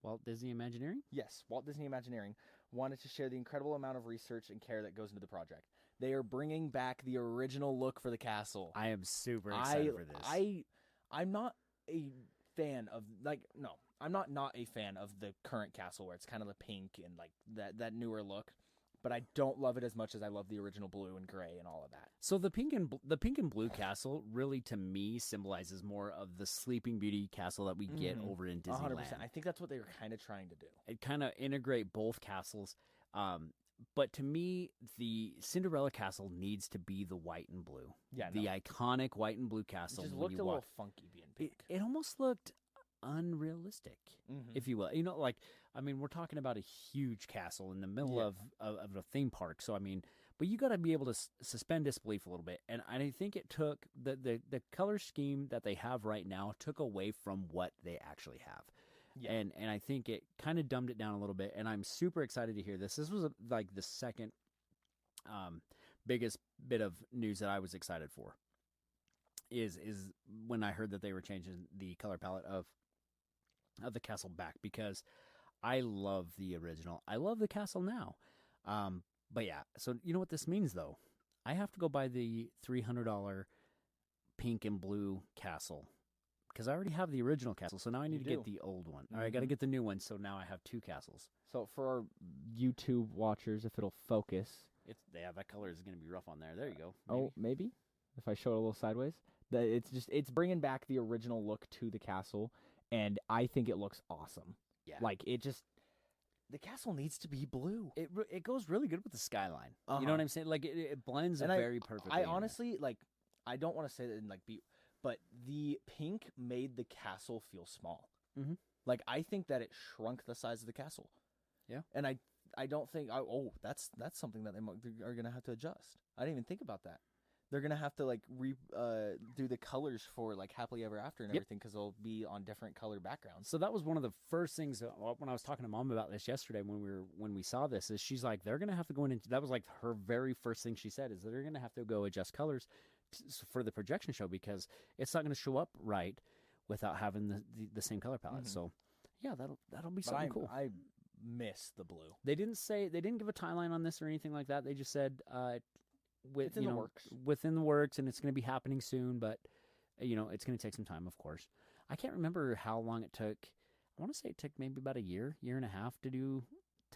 Walt Disney Imagineering? Yes, Walt Disney Imagineering wanted to share the incredible amount of research and care that goes into the project. They are bringing back the original look for the castle. I am super excited for this. I'm not a fan of, I'm not a fan of the current castle where it's kind of the pink and like that newer look, but I don't love it as much as I love the original blue and gray and all of that. So the pink and blue castle really, to me, symbolizes more of the Sleeping Beauty castle that we get over in Disneyland. 100%. I think that's what they were kind of trying to do. It kind of integrate both castles. But to me, the Cinderella castle needs to be the white and blue. Yeah, the iconic white and blue castle. It just when looked you a walk. little funky being pink. It almost looked unrealistic, if you will. We're talking about a huge castle in the middle of a theme park. So, but you got to be able to suspend disbelief a little bit. And I think it took the color scheme that they have right now took away from what they actually have. Yeah. And I think it kind of dumbed it down a little bit. And I'm super excited to hear this. This was the second biggest bit of news that I was excited for. Is when I heard that they were changing the color palette of the castle back, because I love the original. I love the castle now. But yeah, so you know what this means though? I have to go buy the $300 pink and blue castle because I already have the original castle. So now I need to get the old one. Or I got to get the new one. So now I have two castles. So for our YouTube watchers, if it'll focus, that color is going to be rough on there. There you go. Maybe if I show it a little sideways, it's bringing back the original look to the castle. And I think it looks awesome. Yeah. The castle needs to be blue. It goes really good with the skyline. You know what I'm saying? Like, it blends very perfectly. I honestly, I don't want to say that in, but the pink made the castle feel small. Mm-hmm. I think that it shrunk the size of the castle. Yeah. And I don't think, that's something that they are going to have to adjust. I didn't even think about that. They're going to have to, do the colors for, Happily Ever After and everything, because they'll be on different color backgrounds. So that was one of the first things when I was talking to Mom about this yesterday when we saw this, is she's like, they're going to have to go in and, that was, her very first thing she said, is they're going to have to go adjust colors for the projection show, because it's not going to show up right without having the same color palette. Mm-hmm. So, yeah, that'll be something cool. I miss the blue. They didn't give a timeline on this or anything like that. They just said, it's in the works. Within the works, and it's going to be happening soon, but it's going to take some time, of course. I can't remember how long it took. I want to say it took maybe about a year and a half to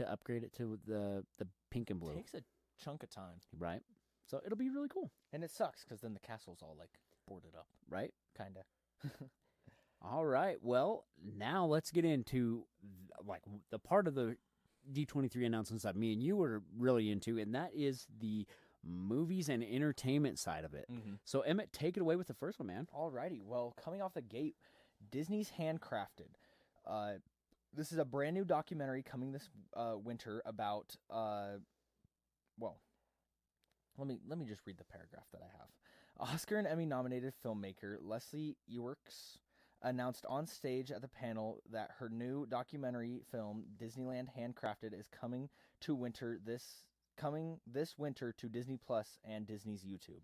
upgrade it to the pink and blue. It takes a chunk of time, right? So it'll be really cool. And it sucks because then the castle's all boarded up, right? Kind of. All right. Well, now let's get into the part of the D23 announcements that me and you were really into, and that is the movies and entertainment side of it. Mm-hmm. So Emmett, take it away with the first one, man. Alrighty. Well, coming off the gate, Disney's Handcrafted. This is a brand new documentary coming this winter about let me just read the paragraph that I have. Oscar and Emmy nominated filmmaker Leslie Uwerks announced on stage at the panel that her new documentary film Disneyland Handcrafted is coming this winter to Disney Plus and Disney's YouTube.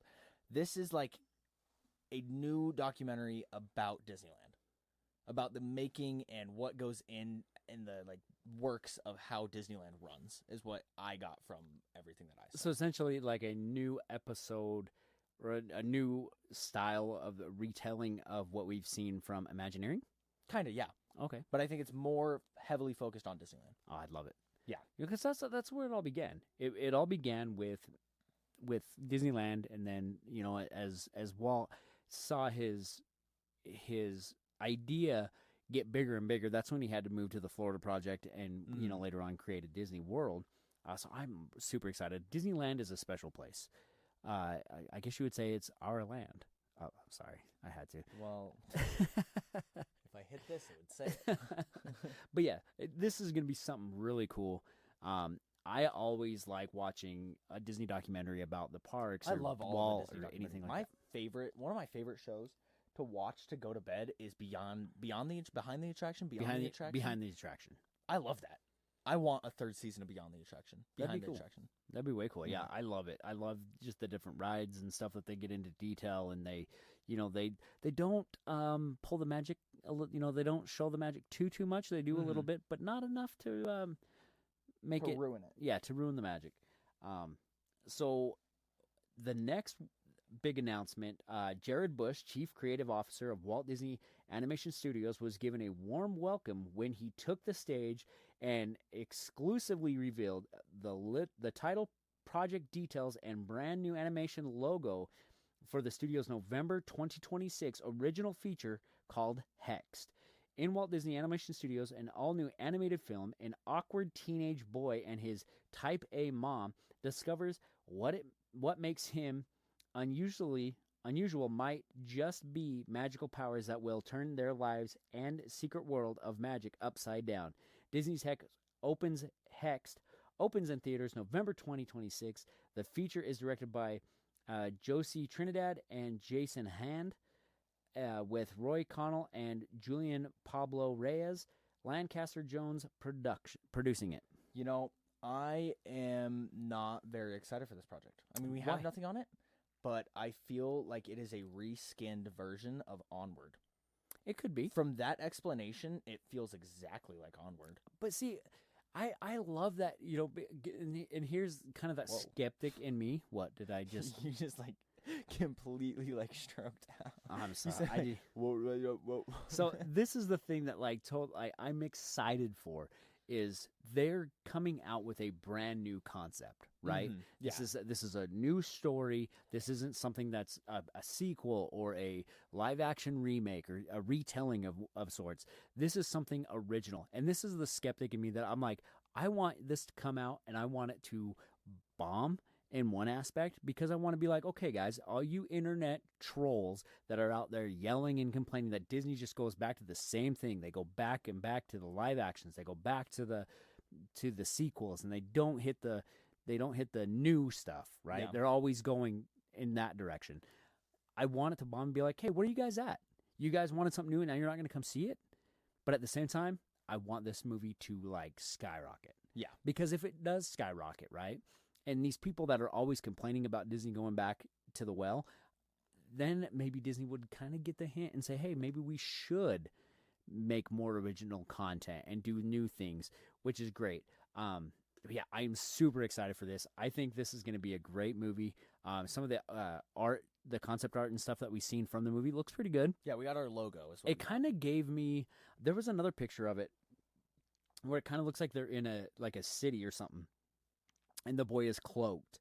This is a new documentary about Disneyland, about the making and what goes in the works of how Disneyland runs, is what I got from everything that I saw. So essentially a new episode or a new style of the retelling of what we've seen from Imagineering? Kind of, yeah. Okay. But I think it's more heavily focused on Disneyland. Oh, I'd love it. Yeah, because that's where it all began. It all began with Disneyland, and then as Walt saw his idea get bigger and bigger. That's when he had to move to the Florida project and, later on created Disney World. So I'm super excited. Disneyland is a special place. I guess you would say it's our land. Oh, I'm sorry. I had to. Well, if I hit this, it would say it. But yeah, this is going to be something really cool. I always like watching a Disney documentary about the parks. I or love all Walt the Disney or anything like that. One of my favorite shows to watch to go to bed is behind the attraction. Behind the attraction. I love that. I want a third season of Beyond the Attraction. That'd be cool. Attraction. That'd be way cool. Yeah, I love it. I love just the different rides and stuff that they get into detail, and they don't pull the magic. They don't show the magic too much. They do a little bit, but not enough to make it ruin it. Yeah, to ruin the magic. So the next big announcement: Jared Bush, Chief Creative Officer of Walt Disney Animation Studios, was given a warm welcome when he took the stage and exclusively revealed the title, project details, and brand new animation logo for the studio's November 2026 original feature called Hexed. In Walt Disney Animation Studios, an all-new animated film, an awkward teenage boy and his Type A mom discovers what makes him unusual might just be magical powers that will turn their lives and secret world of magic upside down. Disney's Hexed opens in theaters November 2026. The feature is directed by Josie Trinidad and Jason Hand, with Roy Connell and Julian Pablo Reyes, Lancaster Jones producing it. I am not very excited for this project. I mean, we have nothing on it, but I feel like it is a reskinned version of Onward. It could be. From that explanation, it feels exactly like Onward. But see, I love that, and here's kind of that skeptic in me. What did I just... You just, completely, stroked out. I'm sorry. Whoa. So this is the thing that, I'm excited for, is they're coming out with a brand new concept, right? Mm-hmm. Yeah. This is a new story. This isn't something that's a sequel or a live action remake or a retelling of sorts. This is something original. And this is the skeptic in me that I'm like, I want this to come out and I want it to bomb in one aspect, because I want to be like, okay, guys, all you internet trolls that are out there yelling and complaining that Disney just goes back to the same thing. They go back and back to the live actions. They go back to the sequels, and they don't hit the new stuff, right? Yeah. They're always going in that direction. I want it to bomb and be like, hey, where are you guys at? You guys wanted something new, and now you're not going to come see it? But at the same time, I want this movie to skyrocket. Yeah. Because if it does skyrocket, right? And these people that are always complaining about Disney going back to the well, then maybe Disney would kind of get the hint and say, hey, maybe we should make more original content and do new things, which is great. Yeah, I'm super excited for this. I think this is going to be a great movie. Some of the art, the concept art and stuff that we've seen from the movie looks pretty good. Yeah, we got our logo as well. It kind of gave me, there was another picture of it where it kind of looks like they're in a city or something, and the boy is cloaked,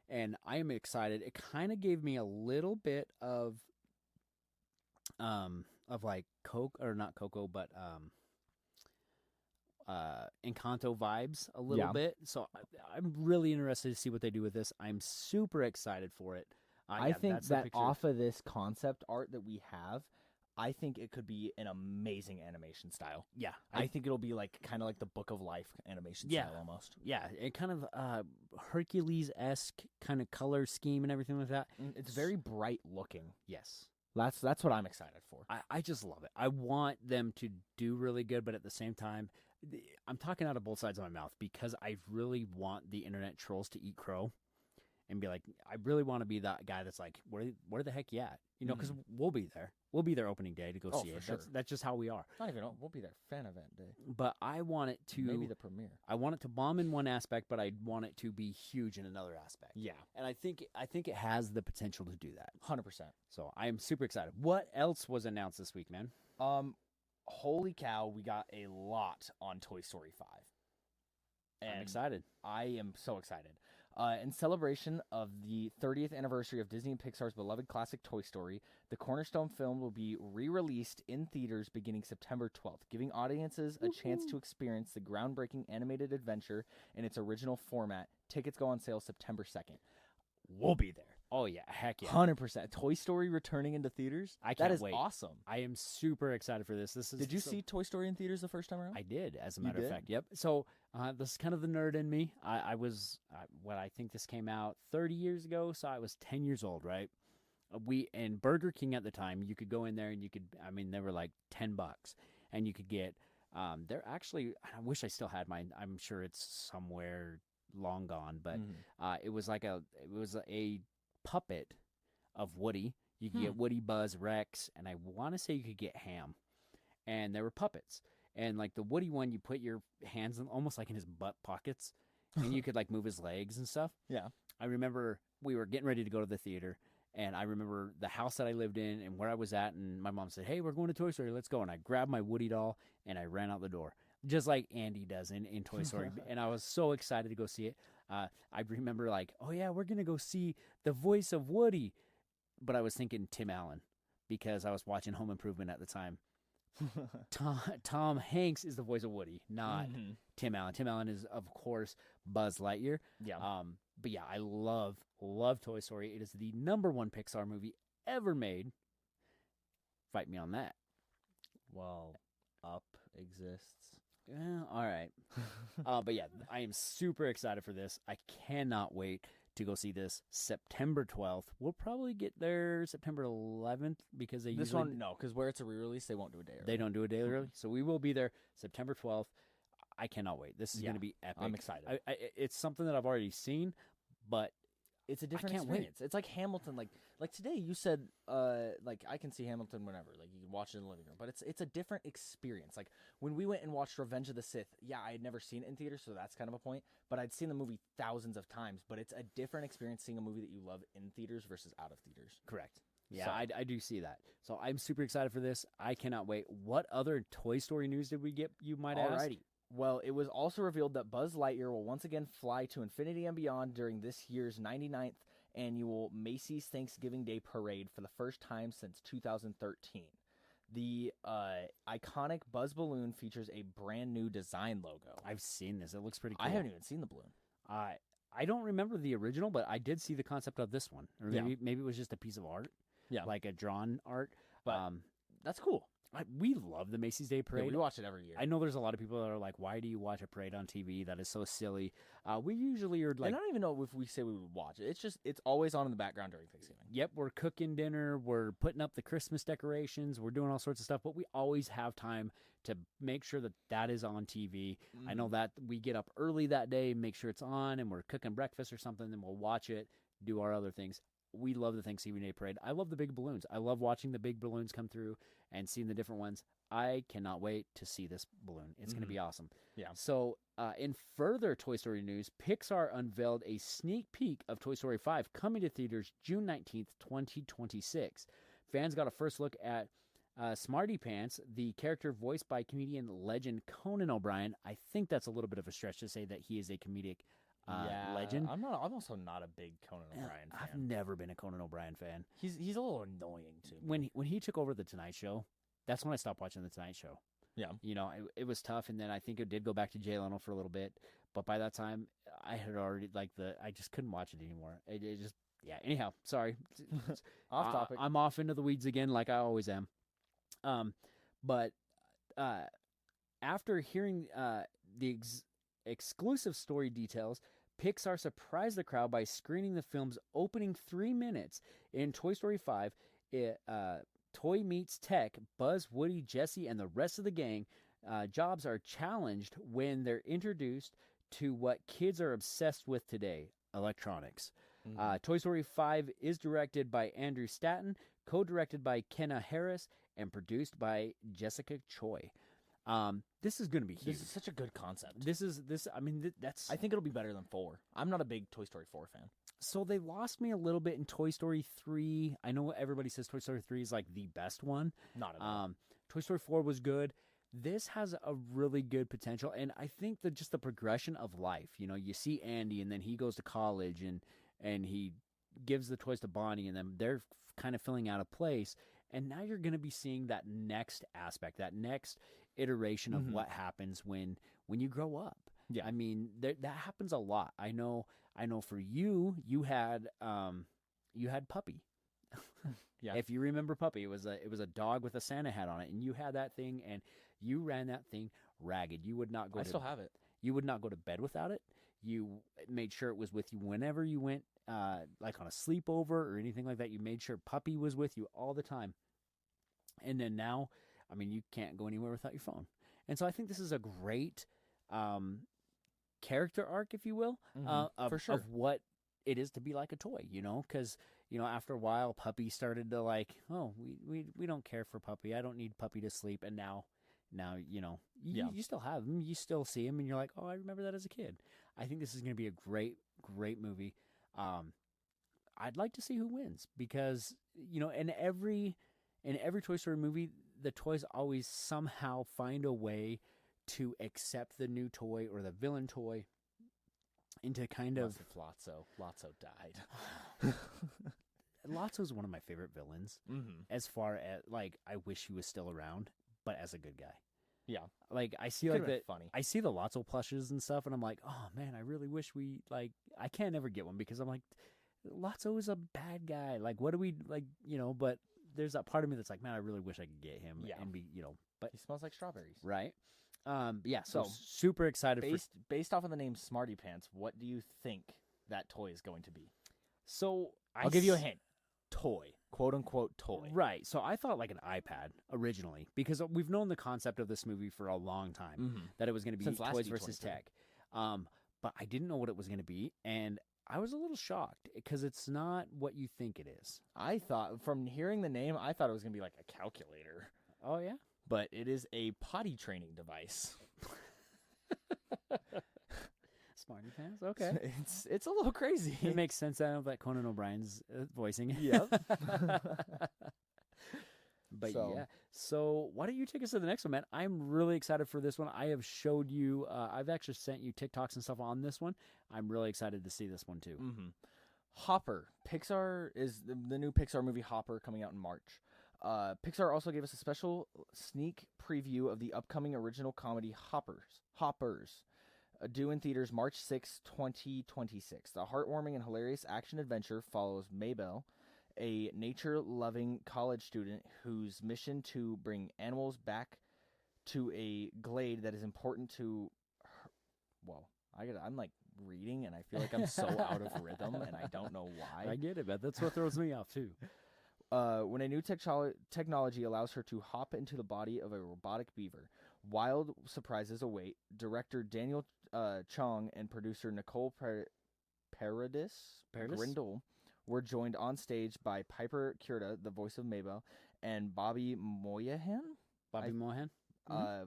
and I am excited. It kind of gave me a little bit of Coke, or not Coco, but Encanto vibes a little bit. So I'm really interested to see what they do with this. I'm super excited for it. I think that off of this concept art that we have, I think it could be an amazing animation style. Yeah. I think it'll be kind of like the Book of Life animation style almost. Yeah, it kind of Hercules-esque kind of color scheme and everything like that. It's very bright looking. Yes. That's what I'm excited for. I just love it. I want them to do really good, but at the same time, I'm talking out of both sides of my mouth, because I really want the internet trolls to eat crow and be like, I really want to be that guy that's like, where the heck you at? Because we'll be there. We'll be there opening day to go see it. Sure. That's just how we are. Not even, we'll be there fan event day. But I want it to... Maybe the premiere. I want it to bomb in one aspect, but I want it to be huge in another aspect. Yeah. And I think it has the potential to do that. 100%. So I am super excited. What else was announced this week, man? Holy cow, we got a lot on Toy Story 5. And I'm excited. I am so excited. In celebration of the 30th anniversary of Disney and Pixar's beloved classic Toy Story, the Cornerstone film will be re-released in theaters beginning September 12th, giving audiences a chance to experience the groundbreaking animated adventure in its original format. Tickets go on sale September 2nd. We'll be there. Oh yeah, heck yeah, 100%. Toy Story returning into theaters. I can't That is wait. awesome. I am super excited for this. Did you see Toy Story in theaters the first time around? I did, as a You matter of did? fact. Yep. So this is kind of the nerd in me. I think this came out 30 years ago, so I was 10 years old, right? And Burger King at the time, you could go in there and they were like $10, and you could get. They're actually. I wish I still had mine. I'm sure it's somewhere long gone, but it was a puppet of Woody. You could get Woody, Buzz, Rex, and I want to say you could get Ham. And there were puppets. And like the Woody one, you put your hands in, almost like in his butt pockets, and you could like move his legs and stuff. Yeah. I remember we were getting ready to go to the theater, and I remember the house that I lived in and where I was at, and my mom said, "Hey, we're going to Toy Story, let's go." And I grabbed my Woody doll and I ran out the door, just like Andy does in Toy Story. And I was so excited to go see it. I remember like, oh yeah, we're going to go see the voice of Woody. But I was thinking Tim Allen because I was watching Home Improvement at the time. Tom Hanks is the voice of Woody, not Tim Allen. Tim Allen is, of course, Buzz Lightyear. Yeah. But yeah, I love Toy Story. It is the #1 Pixar movie ever made. Fight me on that. Well, Up exists. Yeah, all right. But yeah, I am super excited for this. I cannot wait to go see this September 12th. We'll probably get there September 11th because because where it's a re-release, they won't do a day early. They don't do a day early, so we will be there September 12th. I cannot wait. This is going to be epic. I'm excited. It's something that I've already seen, but it's a different I can't wait. experience. It's like Hamilton. Like today, you said, like I can see Hamilton whenever. Like you can watch it in the living room, but it's a different experience. Like when we went and watched Revenge of the Sith, yeah, I had never seen it in theaters, so that's kind of a point. But I'd seen the movie thousands of times. But it's a different experience seeing a movie that you love in theaters versus out of theaters. Correct. Yeah, So- I do see that. So I'm super excited for this. I cannot wait. What other Toy Story news did we get, you might ask? Alrighty. Well, it was also revealed that Buzz Lightyear will once again fly to infinity and beyond during this year's 99th annual Macy's Thanksgiving Day Parade for the first time since 2013. The iconic Buzz balloon features a brand new design logo. I've seen this. It looks pretty cool. I haven't even seen the balloon. I don't remember the original, but I did see the concept of this one. Or maybe it was just a piece of art. Yeah. Like a drawn art. But that's cool. We love the Macy's Day Parade. Yeah, we watch it every year. I know there's a lot of people that are like, why do you watch a parade on TV? That is so silly. We usually are like... And I don't even know if we say we would watch it. It's always on in the background during Thanksgiving. Yep, we're cooking dinner. We're putting up the Christmas decorations. We're doing all sorts of stuff. But we always have time to make sure that is on TV. I know that we get up early that day, make sure it's on, and we're cooking breakfast or something, then we'll watch it, do our other things. We love the Thanksgiving Day Parade. I love the big balloons. I love watching the big balloons come through and seeing the different ones. I cannot wait to see this balloon. It's going to be awesome. Yeah. So, in further Toy Story news, Pixar unveiled a sneak peek of Toy Story 5 coming to theaters June 19th, 2026. Fans got a first look at Smarty Pants, the character voiced by comedian legend Conan O'Brien. I think that's a little bit of a stretch to say that he is a comedic legend. I'm also not a big Conan O'Brien fan. I've never been a Conan O'Brien fan. He's a little annoying to me. When he took over the Tonight Show, that's when I stopped watching the Tonight Show. Yeah. You know, it was tough, and then I think it did go back to Jay Leno for a little bit, but by that time, I had already I just couldn't watch it anymore. It just Anyhow, sorry. Off topic. I'm off into the weeds again, like I always am. But after hearing the exclusive story details, Pixar surprised the crowd by screening the film's opening 3 minutes. In Toy Story 5, Toy meets tech, Buzz, Woody, Jesse, and the rest of the gang jobs are challenged when they're introduced to what kids are obsessed with today, electronics. Toy Story 5 is directed by Andrew Stanton, co-directed by Kenna Harris, and produced by Jessica Choi. This is going to be huge. This is such a good concept. That's... I think it'll be better than 4. I'm not a big Toy Story 4 fan. So they lost me a little bit in Toy Story 3. I know everybody says Toy Story 3 is like the best one. Not at all. Toy Story 4 was good. this has a really good potential, and I think that just the progression of life. You know, you see Andy, and then he goes to college, and he gives the toys to Bonnie, and then they're kind of filling out a place. And now you're going to be seeing that next aspect, that next iteration of what happens when you grow up. Yeah. I mean, that happens a lot. I know for you had Puppy. Yeah. If you remember Puppy, it was a dog with a Santa hat on it, and you had that thing, and you ran that thing ragged. You would not go. I still have it. You would not go to bed without it. You made sure it was with you whenever you went, like on a sleepover or anything like that. You made sure Puppy was with you all the time. And then now, I mean, you can't go anywhere without your phone. And so I think this is a great character arc, if you will, for sure. of what it is to be like a toy, you know, because, you know, after a while, Puppy started to like, oh, we don't care for Puppy. I don't need Puppy to sleep. And now, you know, you still have him. You still see him, and you're like, oh, I remember that as a kid. I think this is going to be a great, great movie. I'd like to see who wins because, you know, in every Toy Story movie, the toys always somehow find a way to accept the new toy or the villain toy into kind of... Lotso died. Lotso's one of my favorite villains as far as, like, I wish he was still around, but as a good guy. Yeah. Like, I see like that. Funny. I see the Lotso plushes and stuff, and I'm like, oh, man, I really wish we, like, I can't ever get one because I'm like, Lotso is a bad guy. Like, what do we, like, you know, but there's that part of me that's like, man, I really wish I could get him and be, you know, but he smells like strawberries. Right. Yeah. So super excited. Based off of the name Smarty Pants, what do you think that toy is going to be? So I'll give you a hint. Toy. Quote unquote toy. Right. So I thought like an iPad originally because we've known the concept of this movie for a long time that it was going to be toys versus tech. But I didn't know what it was going to be. And I was a little shocked because it's not what you think it is. I thought, from hearing the name, I thought it was going to be like a calculator. Oh, yeah? But it is a potty training device. Smarty Pants? Okay. It's a little crazy. It makes sense out of that Conan O'Brien's voicing it. Yep. But yeah, so why don't you take us to the next one, man? I'm really excited for this one. I have showed you, I've actually sent you TikToks and stuff on this one. I'm really excited to see this one too. Hopper. Pixar is the new Pixar movie Hopper coming out in March. Pixar also gave us a special sneak preview of the upcoming original comedy Hoppers. Due in theaters March 6, 2026. The heartwarming and hilarious action adventure follows Mabel, a nature-loving college student whose mission to bring animals back to a glade that is important to her. Whoa, I'm like reading, and I feel like I'm so out of rhythm, and I don't know why. I get it, but that's what throws me off, too. When a new technology allows her to hop into the body of a robotic beaver, wild surprises await. Director Daniel Chong and producer Nicole Paradis Grindle were joined on stage by Piper Curda, the voice of Mabel, and Bobby Moynihan,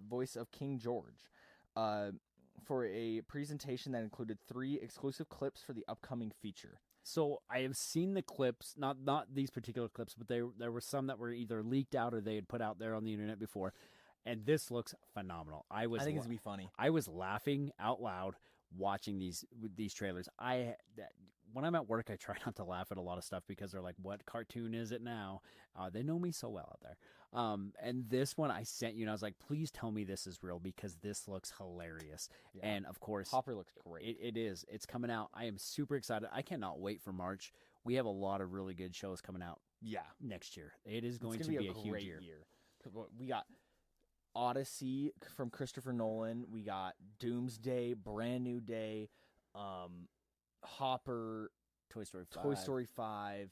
voice of King George, for a presentation that included 3 exclusive clips for the upcoming feature. So I have seen the clips, not these particular clips, but there were some that were either leaked out or they had put out there on the internet before, and this looks phenomenal. I think it's gonna be funny. I was laughing out loud watching these trailers. When I'm at work, I try not to laugh at a lot of stuff because they're like, "What cartoon is it now?" They know me so well out there. And this one I sent you, and I was like, "Please tell me this is real because this looks hilarious." Yeah. And of course, Hopper looks great. It is. It's coming out. I am super excited. I cannot wait for March. We have a lot of really good shows coming out. Yeah, next year it is going to be a huge year. We got Odyssey from Christopher Nolan. We got Doomsday, Brand New Day, Hopper, Toy Story 5.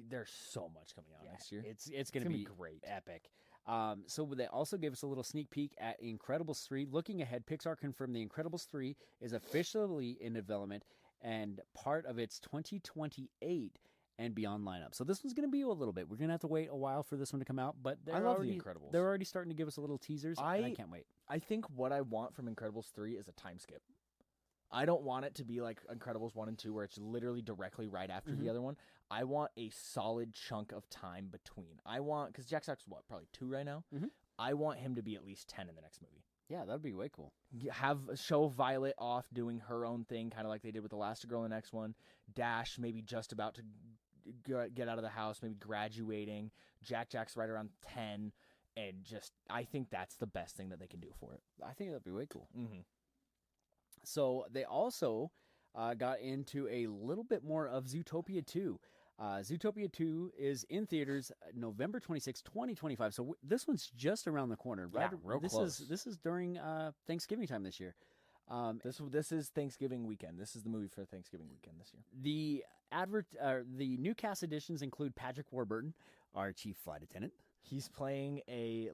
There's so much coming out next year. It's going to be great, epic. So they also gave us a little sneak peek at Incredibles 3. Looking ahead, Pixar confirmed the Incredibles 3 is officially in development and part of its 2028 and beyond lineup. So this one's going to be a little bit. We're going to have to wait a while for this one to come out, but I love the Incredibles. They're already starting to give us a little teasers, and I can't wait. I think what I want from Incredibles 3 is a time skip. I don't want it to be like Incredibles 1 and 2 where it's literally directly right after the other one. I want a solid chunk of time between. Because Jack Stock's probably 2 right now? I want him to be at least 10 in the next movie. Yeah, that'd be way cool. Show Violet off doing her own thing, kind of like they did with Elastigirl in the next one. Dash maybe just about to get out of the house, maybe graduating. Jack's right around 10, and just I think that's the best thing that they can do for it. I think that'd be way cool. Mm-hmm. So they also got into a little bit more of Zootopia 2. Zootopia 2 is in theaters November 26, 2025. So this one's just around the corner, right? Yeah, real close. This is during Thanksgiving time this year. This is Thanksgiving weekend. This is the movie for Thanksgiving weekend this year. The new cast additions include Patrick Warburton, our chief flight attendant. He's playing a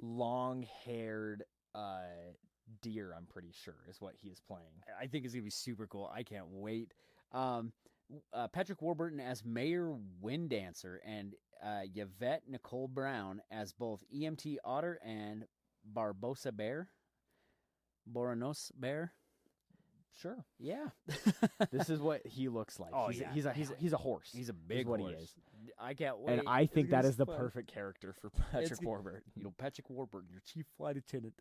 long-haired deer. I'm pretty sure is what he is playing. I think it's gonna be super cool. I can't wait. Patrick Warburton as Mayor Winddancer and Yvette Nicole Brown as both EMT Otter and Barbosa Bear. Boranos Bear. Sure. Yeah. This is what he looks like. Oh, he's a horse. He's a big what horse. he is. I can't wait. And I think that is the fun. perfect character for Patrick Warburton. Patrick Warburton, your chief flight attendant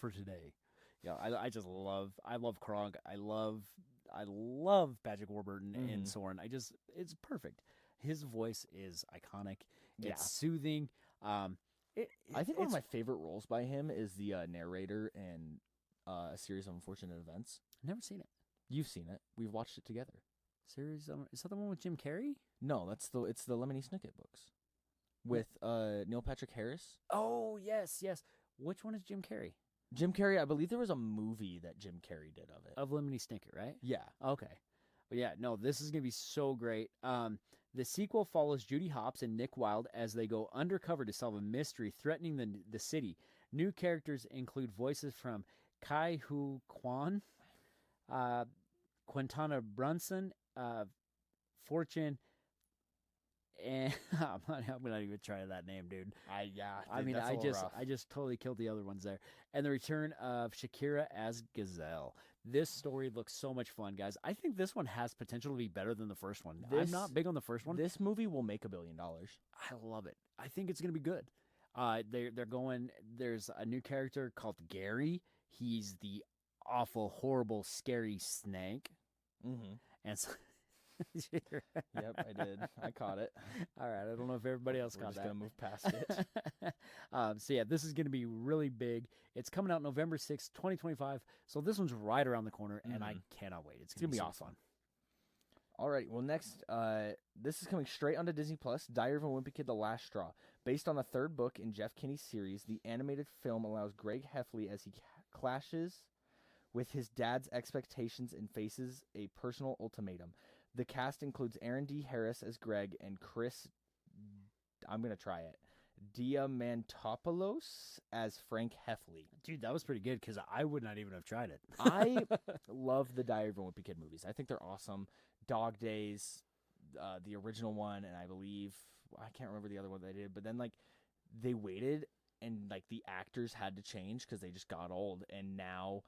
for today. Yeah, I love Kronk. I love Patrick Warburton and Soren. It's perfect. His voice is iconic. It's soothing. I think one of my favorite roles by him is the narrator in A Series of Unfortunate Events. I've never seen it. You've seen it. We've watched it together. Is that the one with Jim Carrey? No, it's the Lemony Snicket books with Neil Patrick Harris. Oh, yes. Which one is Jim Carrey? Jim Carrey, I believe there was a movie that Jim Carrey did of it. Of Lemony Snicket, right? Yeah. Okay. But yeah, no, this is going to be so great. The sequel follows Judy Hopps and Nick Wilde as they go undercover to solve a mystery threatening the city. New characters include voices from Kai Hu Kwan, Quintana Brunson, Fortune, and I'm not even trying that name, dude. I just totally killed the other ones there. And the return of Shakira as Gazelle. This story looks so much fun, guys. I think this one has potential to be better than the first one. I'm not big on the first one. This movie will make $1 billion. I love it. I think it's going to be good. They're going. There's a new character called Gary. He's the awful, horrible, scary snake. Mm-hmm. And so, Yep, I did. I caught it. All right. I don't know if everybody else caught that. We're just going to move past it. So, yeah, this is going to be really big. It's coming out November 6th, 2025. So this one's right around the corner, and I cannot wait. It's going to be awesome. Fun. All right. Well, next, this is coming straight onto Disney+. Diary of a Wimpy Kid, The Last Straw. Based on the third book in Jeff Kinney's series, the animated film allows Greg Heffley as he clashes with his dad's expectations and faces a personal ultimatum. The cast includes Aaron D. Harris as Greg and Chris, I'm going to try it, Diamantopoulos as Frank Heffley. Dude, that was pretty good because I would not even have tried it. I love the Diary of a Wimpy Kid movies. I think they're awesome. Dog Days, the original one, and I believe, I can't remember the other one they did, but then they waited and the actors had to change because they just got old, and now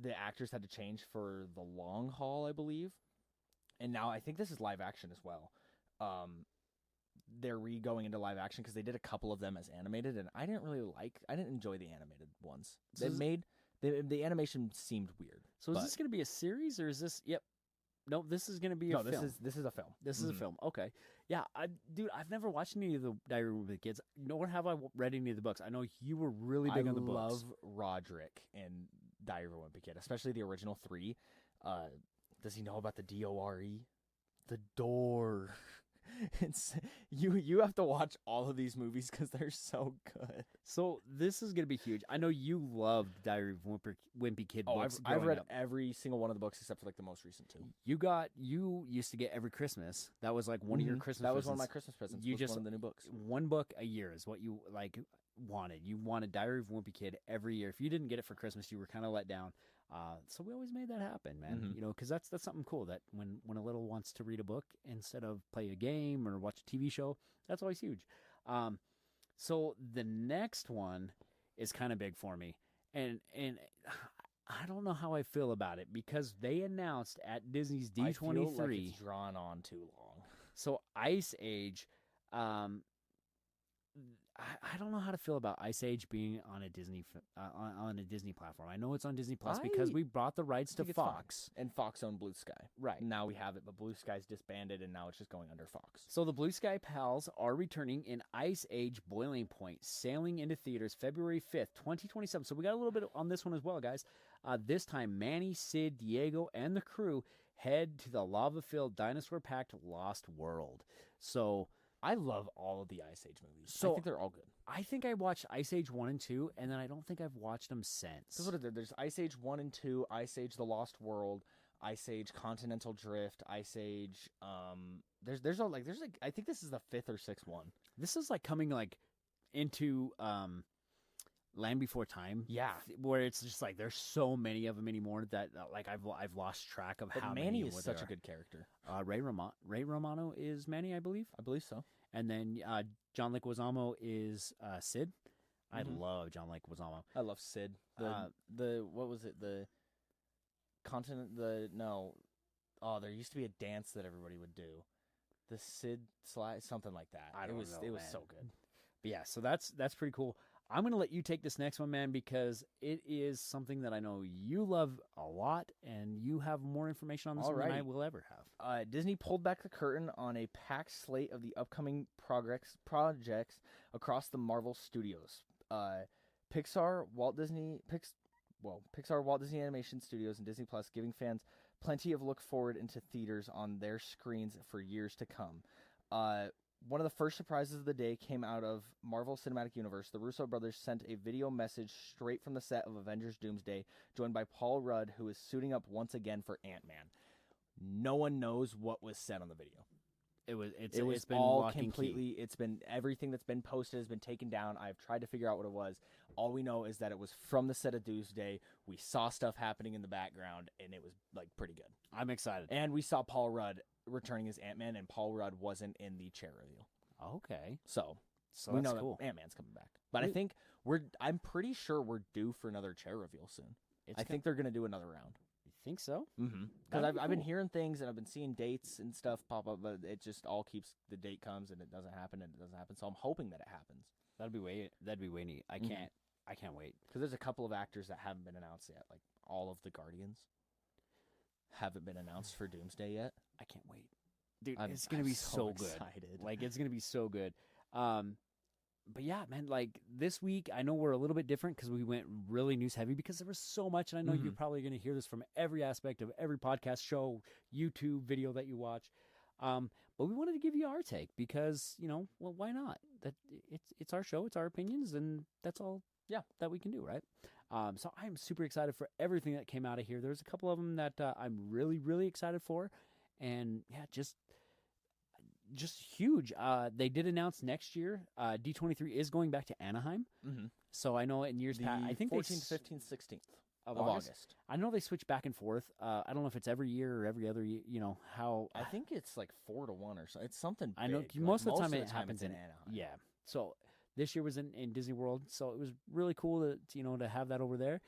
the actors had to change for the long haul, I believe. And now I think this is live action as well. They're going into live action because they did a couple of them as animated, and I didn't enjoy the animated ones. So the animation seemed weird. So is this going to be a series, or is this? Yep. No, this is going to be a film. This is a film. This is a film. Okay. Yeah, I've never watched any of the Diary of the Kids, nor have I read any of the books. I know you were really big on the books. I love Roderick in Diary of a Wimpy Kid, especially the original 3. Does he know about the D-O-R-E? The door. You have to watch all of these movies because they're so good. So this is going to be huge. I know you loved Diary of Wimpy Kid books. I've read every single one of the books except for the most recent 2. You used to get every Christmas. That was one of your Christmas presents. That was one of my Christmas presents. You just one of the new books. One book a year is what you wanted. You wanted Diary of Wimpy Kid every year. If you didn't get it for Christmas, you were kind of let down. So we always made that happen, man. Because that's something cool that when a little wants to read a book instead of play a game or watch a TV show, that's always huge. So the next one is kind of big for me, and I don't know how I feel about it because they announced at Disney's D23. I feel like it's drawn on too long. So Ice Age, I don't know how to feel about Ice Age being on a Disney on a Disney platform. I know it's on Disney Plus because we bought the rights to Fox. And Fox owned Blue Sky. Right. Now we have it, but Blue Sky's disbanded, and now it's just going under Fox. So the Blue Sky Pals are returning in Ice Age Boiling Point, sailing into theaters February 5th, 2027. So we got a little bit on this one as well, guys. This time, Manny, Sid, Diego, and the crew head to the lava-filled, dinosaur-packed Lost World. So I love all of the Ice Age movies. So I think they're all good. I think I watched Ice Age 1 and 2, and then I don't think I've watched them since. This is what it is. There's Ice Age 1 and 2, Ice Age The Lost World, Ice Age Continental Drift, Ice Age there's I think this is the 5th or 6th one. This is like coming like into Land Before Time. Yeah. Where it's just like there's so many of them anymore that like I've lost track of how Manny many is such a good character. Ray Romano is Manny, I believe. I believe so. And then John Leguizamo is Sid. I love John Leguizamo. I love Sid. The what was it? The continent. There used to be a dance that everybody would do. The Sid slide, something like that. It was so good. But yeah, so that's pretty cool. I'm going to let you take this next one, man, because it is something that I know you love a lot, and you have more information on this one than I will ever have. Disney pulled back the curtain on a packed slate of the upcoming projects across the Marvel Studios. Pixar, Walt Disney Animation Studios, and Disney Plus, giving fans plenty of look forward into theaters on their screens for years to come. One of the first surprises of the day came out of Marvel Cinematic Universe. The Russo brothers sent a video message straight from the set of Avengers Doomsday, joined by Paul Rudd, who is suiting up once again for Ant-Man. No one knows what was said on the video. It's been all completely. It's been everything that's been posted has been taken down. I've tried to figure out what it was. All we know is that it was from the set of Doomsday. We saw stuff happening in the background, and it was like pretty good. I'm excited. And we saw Paul Rudd returning as Ant-Man, and Paul Rudd wasn't in the chair reveal. Okay. So we know that Ant-Man's coming back. But I think I'm pretty sure we're due for another chair reveal soon. I think they're going to do another round. You think so? Mm-hmm. Because I've been hearing things, and I've been seeing dates and stuff pop up, but it just all keeps, the date comes, and it doesn't happen, and it doesn't happen. So I'm hoping that it happens. That'd be way neat. I can't wait. Because there's a couple of actors that haven't been announced yet, like all of the Guardians haven't been announced for Doomsday yet. I can't wait. Dude, it's going to be so good. Excited. Like, it's going to be so good. But yeah, man, like this week, I know we're a little bit different because we went really news heavy because there was so much. And I know you're probably going to hear this from every aspect of every podcast show, YouTube video that you watch. But we wanted to give you our take because, well, why not? That it's our show, it's our opinions, and that's all that we can do, right? So I'm super excited for everything that came out of here. There's a couple of them that I'm really, really excited for. And yeah, just huge. They did announce next year, D23 is going back to Anaheim. Mm-hmm. So I know in years past, I think 14th, 15th, 16th of August. I know they switch back and forth. I don't know if it's every year or every other year, how. I think it's like 4 to 1 or so. It's something big. I know most of the time it happens in Anaheim. Yeah. So this year was in Disney World. So it was really cool to have that over there.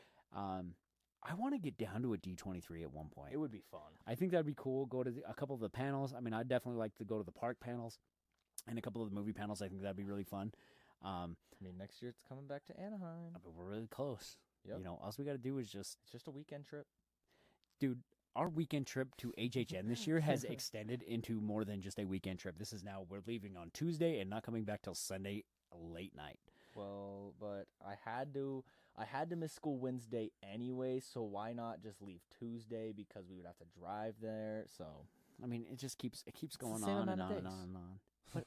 I want to get down to a D23 at one point. It would be fun. I think that'd be cool. Go to a couple of the panels. I mean, I'd definitely like to go to the park panels and a couple of the movie panels. I think that'd be really fun. Next year it's coming back to Anaheim. But we're really close. Yep. All we got to do is it's just a weekend trip. Dude, our weekend trip to HHN this year has extended into more than just a weekend trip. This is now, we're leaving on Tuesday and not coming back till Sunday late night. Well, but I had to miss school Wednesday anyway, so why not just leave Tuesday because we would have to drive there. So I mean, it just keeps going on and on and on and on. But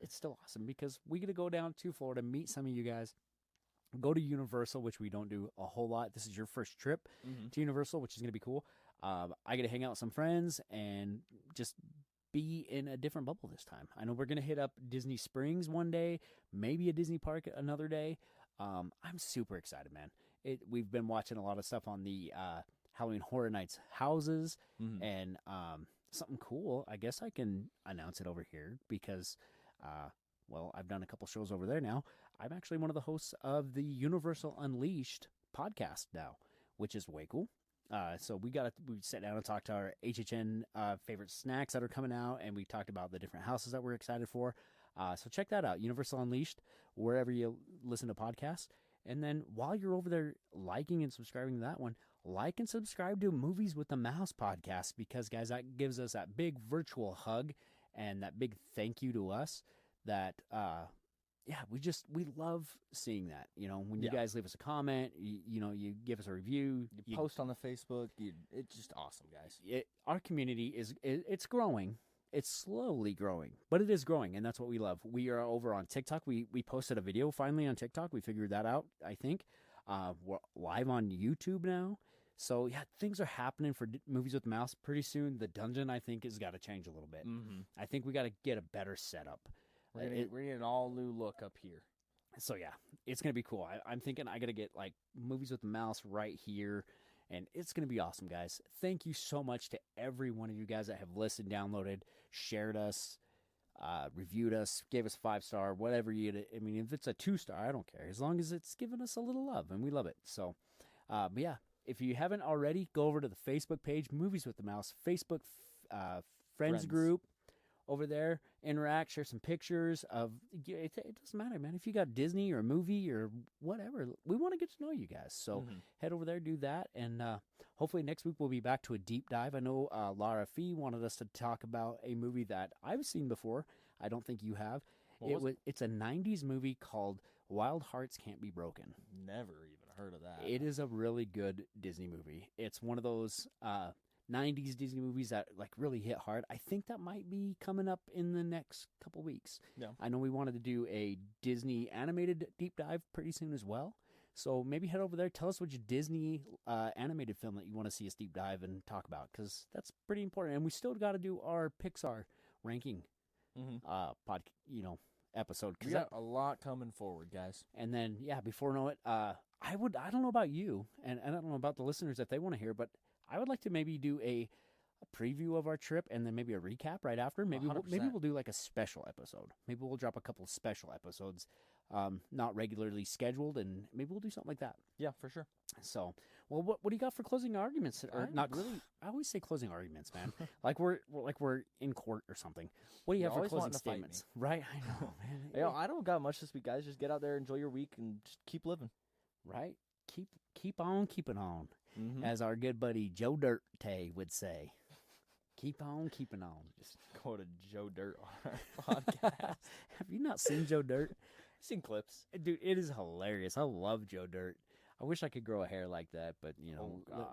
it's still awesome because we get to go down to Florida, meet some of you guys, go to Universal, which we don't do a whole lot. This is your first trip to Universal, which is going to be cool. I get to hang out with some friends and just be in a different bubble this time. I know we're going to hit up Disney Springs one day, maybe a Disney park another day. I'm super excited, man. We've been watching a lot of stuff on the Halloween Horror Nights houses and something cool. I guess I can announce it over here because, I've done a couple shows over there now. I'm actually one of the hosts of the Universal Unleashed podcast now, which is way cool. So we sat down and talked to our HHN favorite snacks that are coming out, and we talked about the different houses that we're excited for. So check that out, Universal Unleashed, wherever you listen to podcasts. And then while you're over there liking and subscribing to that one, like and subscribe to Movies with the Mouse podcast, because, guys, that gives us that big virtual hug and that big thank you to us that, we love seeing that. You know, when you guys leave us a comment, you give us a review. You post on the Facebook. It's just awesome, guys. Our community it's growing. It's slowly growing, but it is growing, and that's what we love. We are over on TikTok. We posted a video finally on TikTok. We figured that out, I think. We're live on YouTube now. So, yeah, things are happening for Movies with the Mouse. Pretty soon, the dungeon, I think, has got to change a little bit. Mm-hmm. I think we got to get a better setup. We're getting an all-new look up here. So, yeah, it's going to be cool. I'm thinking I got to get, like, Movies with the Mouse right here. And it's going to be awesome, guys. Thank you so much to every one of you guys that have listened, downloaded, shared us, reviewed us, gave us 5-star, whatever you did. I mean, if it's a 2-star, I don't care. As long as it's giving us a little love, and we love it. So, but yeah, if you haven't already, go over to the Facebook page, Movies with the Mouse, Facebook friends group. Over there, interact, share some pictures of. It doesn't matter, man. If you got Disney or a movie or whatever, we want to get to know you guys. So head over there, do that, and hopefully next week we'll be back to a deep dive. I know Lara Fee wanted us to talk about a movie that I've seen before. I don't think you have. It's a '90s movie called Wild Hearts Can't Be Broken. Never even heard of that. It is a really good Disney movie. It's one of those 90s Disney movies that like really hit hard. I think that might be coming up in the next couple weeks. Yeah. I know we wanted to do a Disney animated deep dive pretty soon as well. So maybe head over there. Tell us which Disney animated film that you want to see us deep dive and talk about, because that's pretty important. And we still got to do our Pixar ranking episode. We got a lot coming forward, guys. And then, before I know it, I don't know about you, and I don't know about the listeners if they want to hear, but I would like to maybe do a preview of our trip and then maybe a recap right after. Maybe we'll do like a special episode. Maybe we'll drop a couple of special episodes, not regularly scheduled, and maybe we'll do something like that. Yeah, for sure. So, well, what do you got for closing arguments? Or not really? I always say closing arguments, man. like we're in court or something. What do you have for closing statements? Right? I know, man. I don't got much this week, guys. Just get out there, enjoy your week, and just keep living. Right? Keep on keeping on. As our good buddy Joe Dirt would say. Keep on keeping on. Just go to Joe Dirt on our podcast. Have you not seen Joe Dirt? I've seen clips. Dude, it is hilarious. I love Joe Dirt. I wish I could grow a hair like that, but,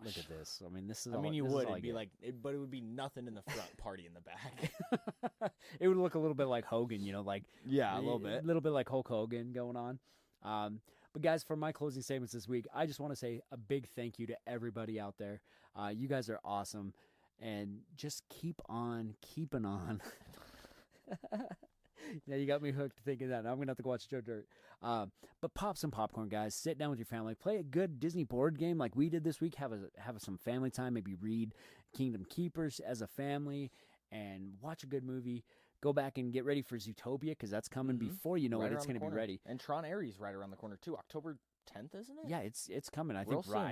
look at this. I mean, this is you would. It'd be like, but it would be nothing in the front, party in the back. It would look a little bit like Hogan, like. Yeah, a little bit. A little bit like Hulk Hogan going on. But, guys, for my closing statements this week, I just want to say a big thank you to everybody out there. You guys are awesome. And just keep on keeping on. Yeah, you got me hooked thinking that. Now I'm going to have to go watch Joe Dirt. But pop some popcorn, guys. Sit down with your family. Play a good Disney board game like we did this week. Have some family time. Maybe read Kingdom Keepers as a family and watch a good movie. Go back and get ready for Zootopia, because that's coming before you know it. It's going to be ready. And Tron Ares right around the corner, too. October 10th, isn't it? Yeah, it's coming. I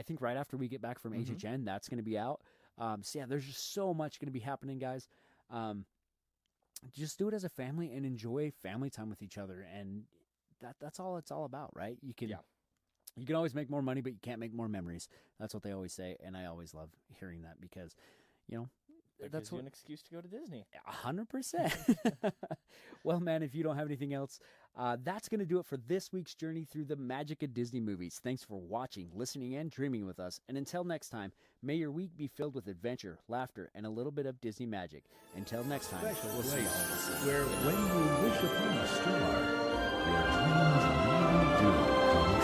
think right after we get back from HHN, that's going to be out. So, yeah, there's just so much going to be happening, guys. Just do it as a family and enjoy family time with each other. And that's all it's all about, right? You can always make more money, but you can't make more memories. That's what they always say, and I always love hearing that because, that's an excuse to go to Disney. 100%. Well, man, if you don't have anything else, that's going to do it for this week's journey through the magic of Disney movies. Thanks for watching, listening, and dreaming with us. And until next time, may your week be filled with adventure, laughter, and a little bit of Disney magic. Until next time, we'll see you all. Where when you wish upon a star, your dreams really do come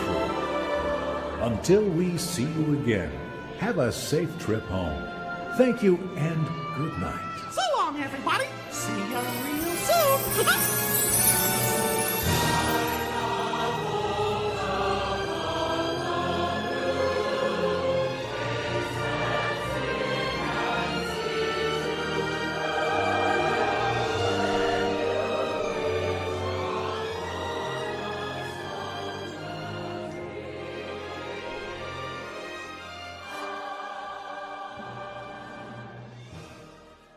true. Until we see you again, have a safe trip home. Thank you and good night. So long, everybody. See you real soon.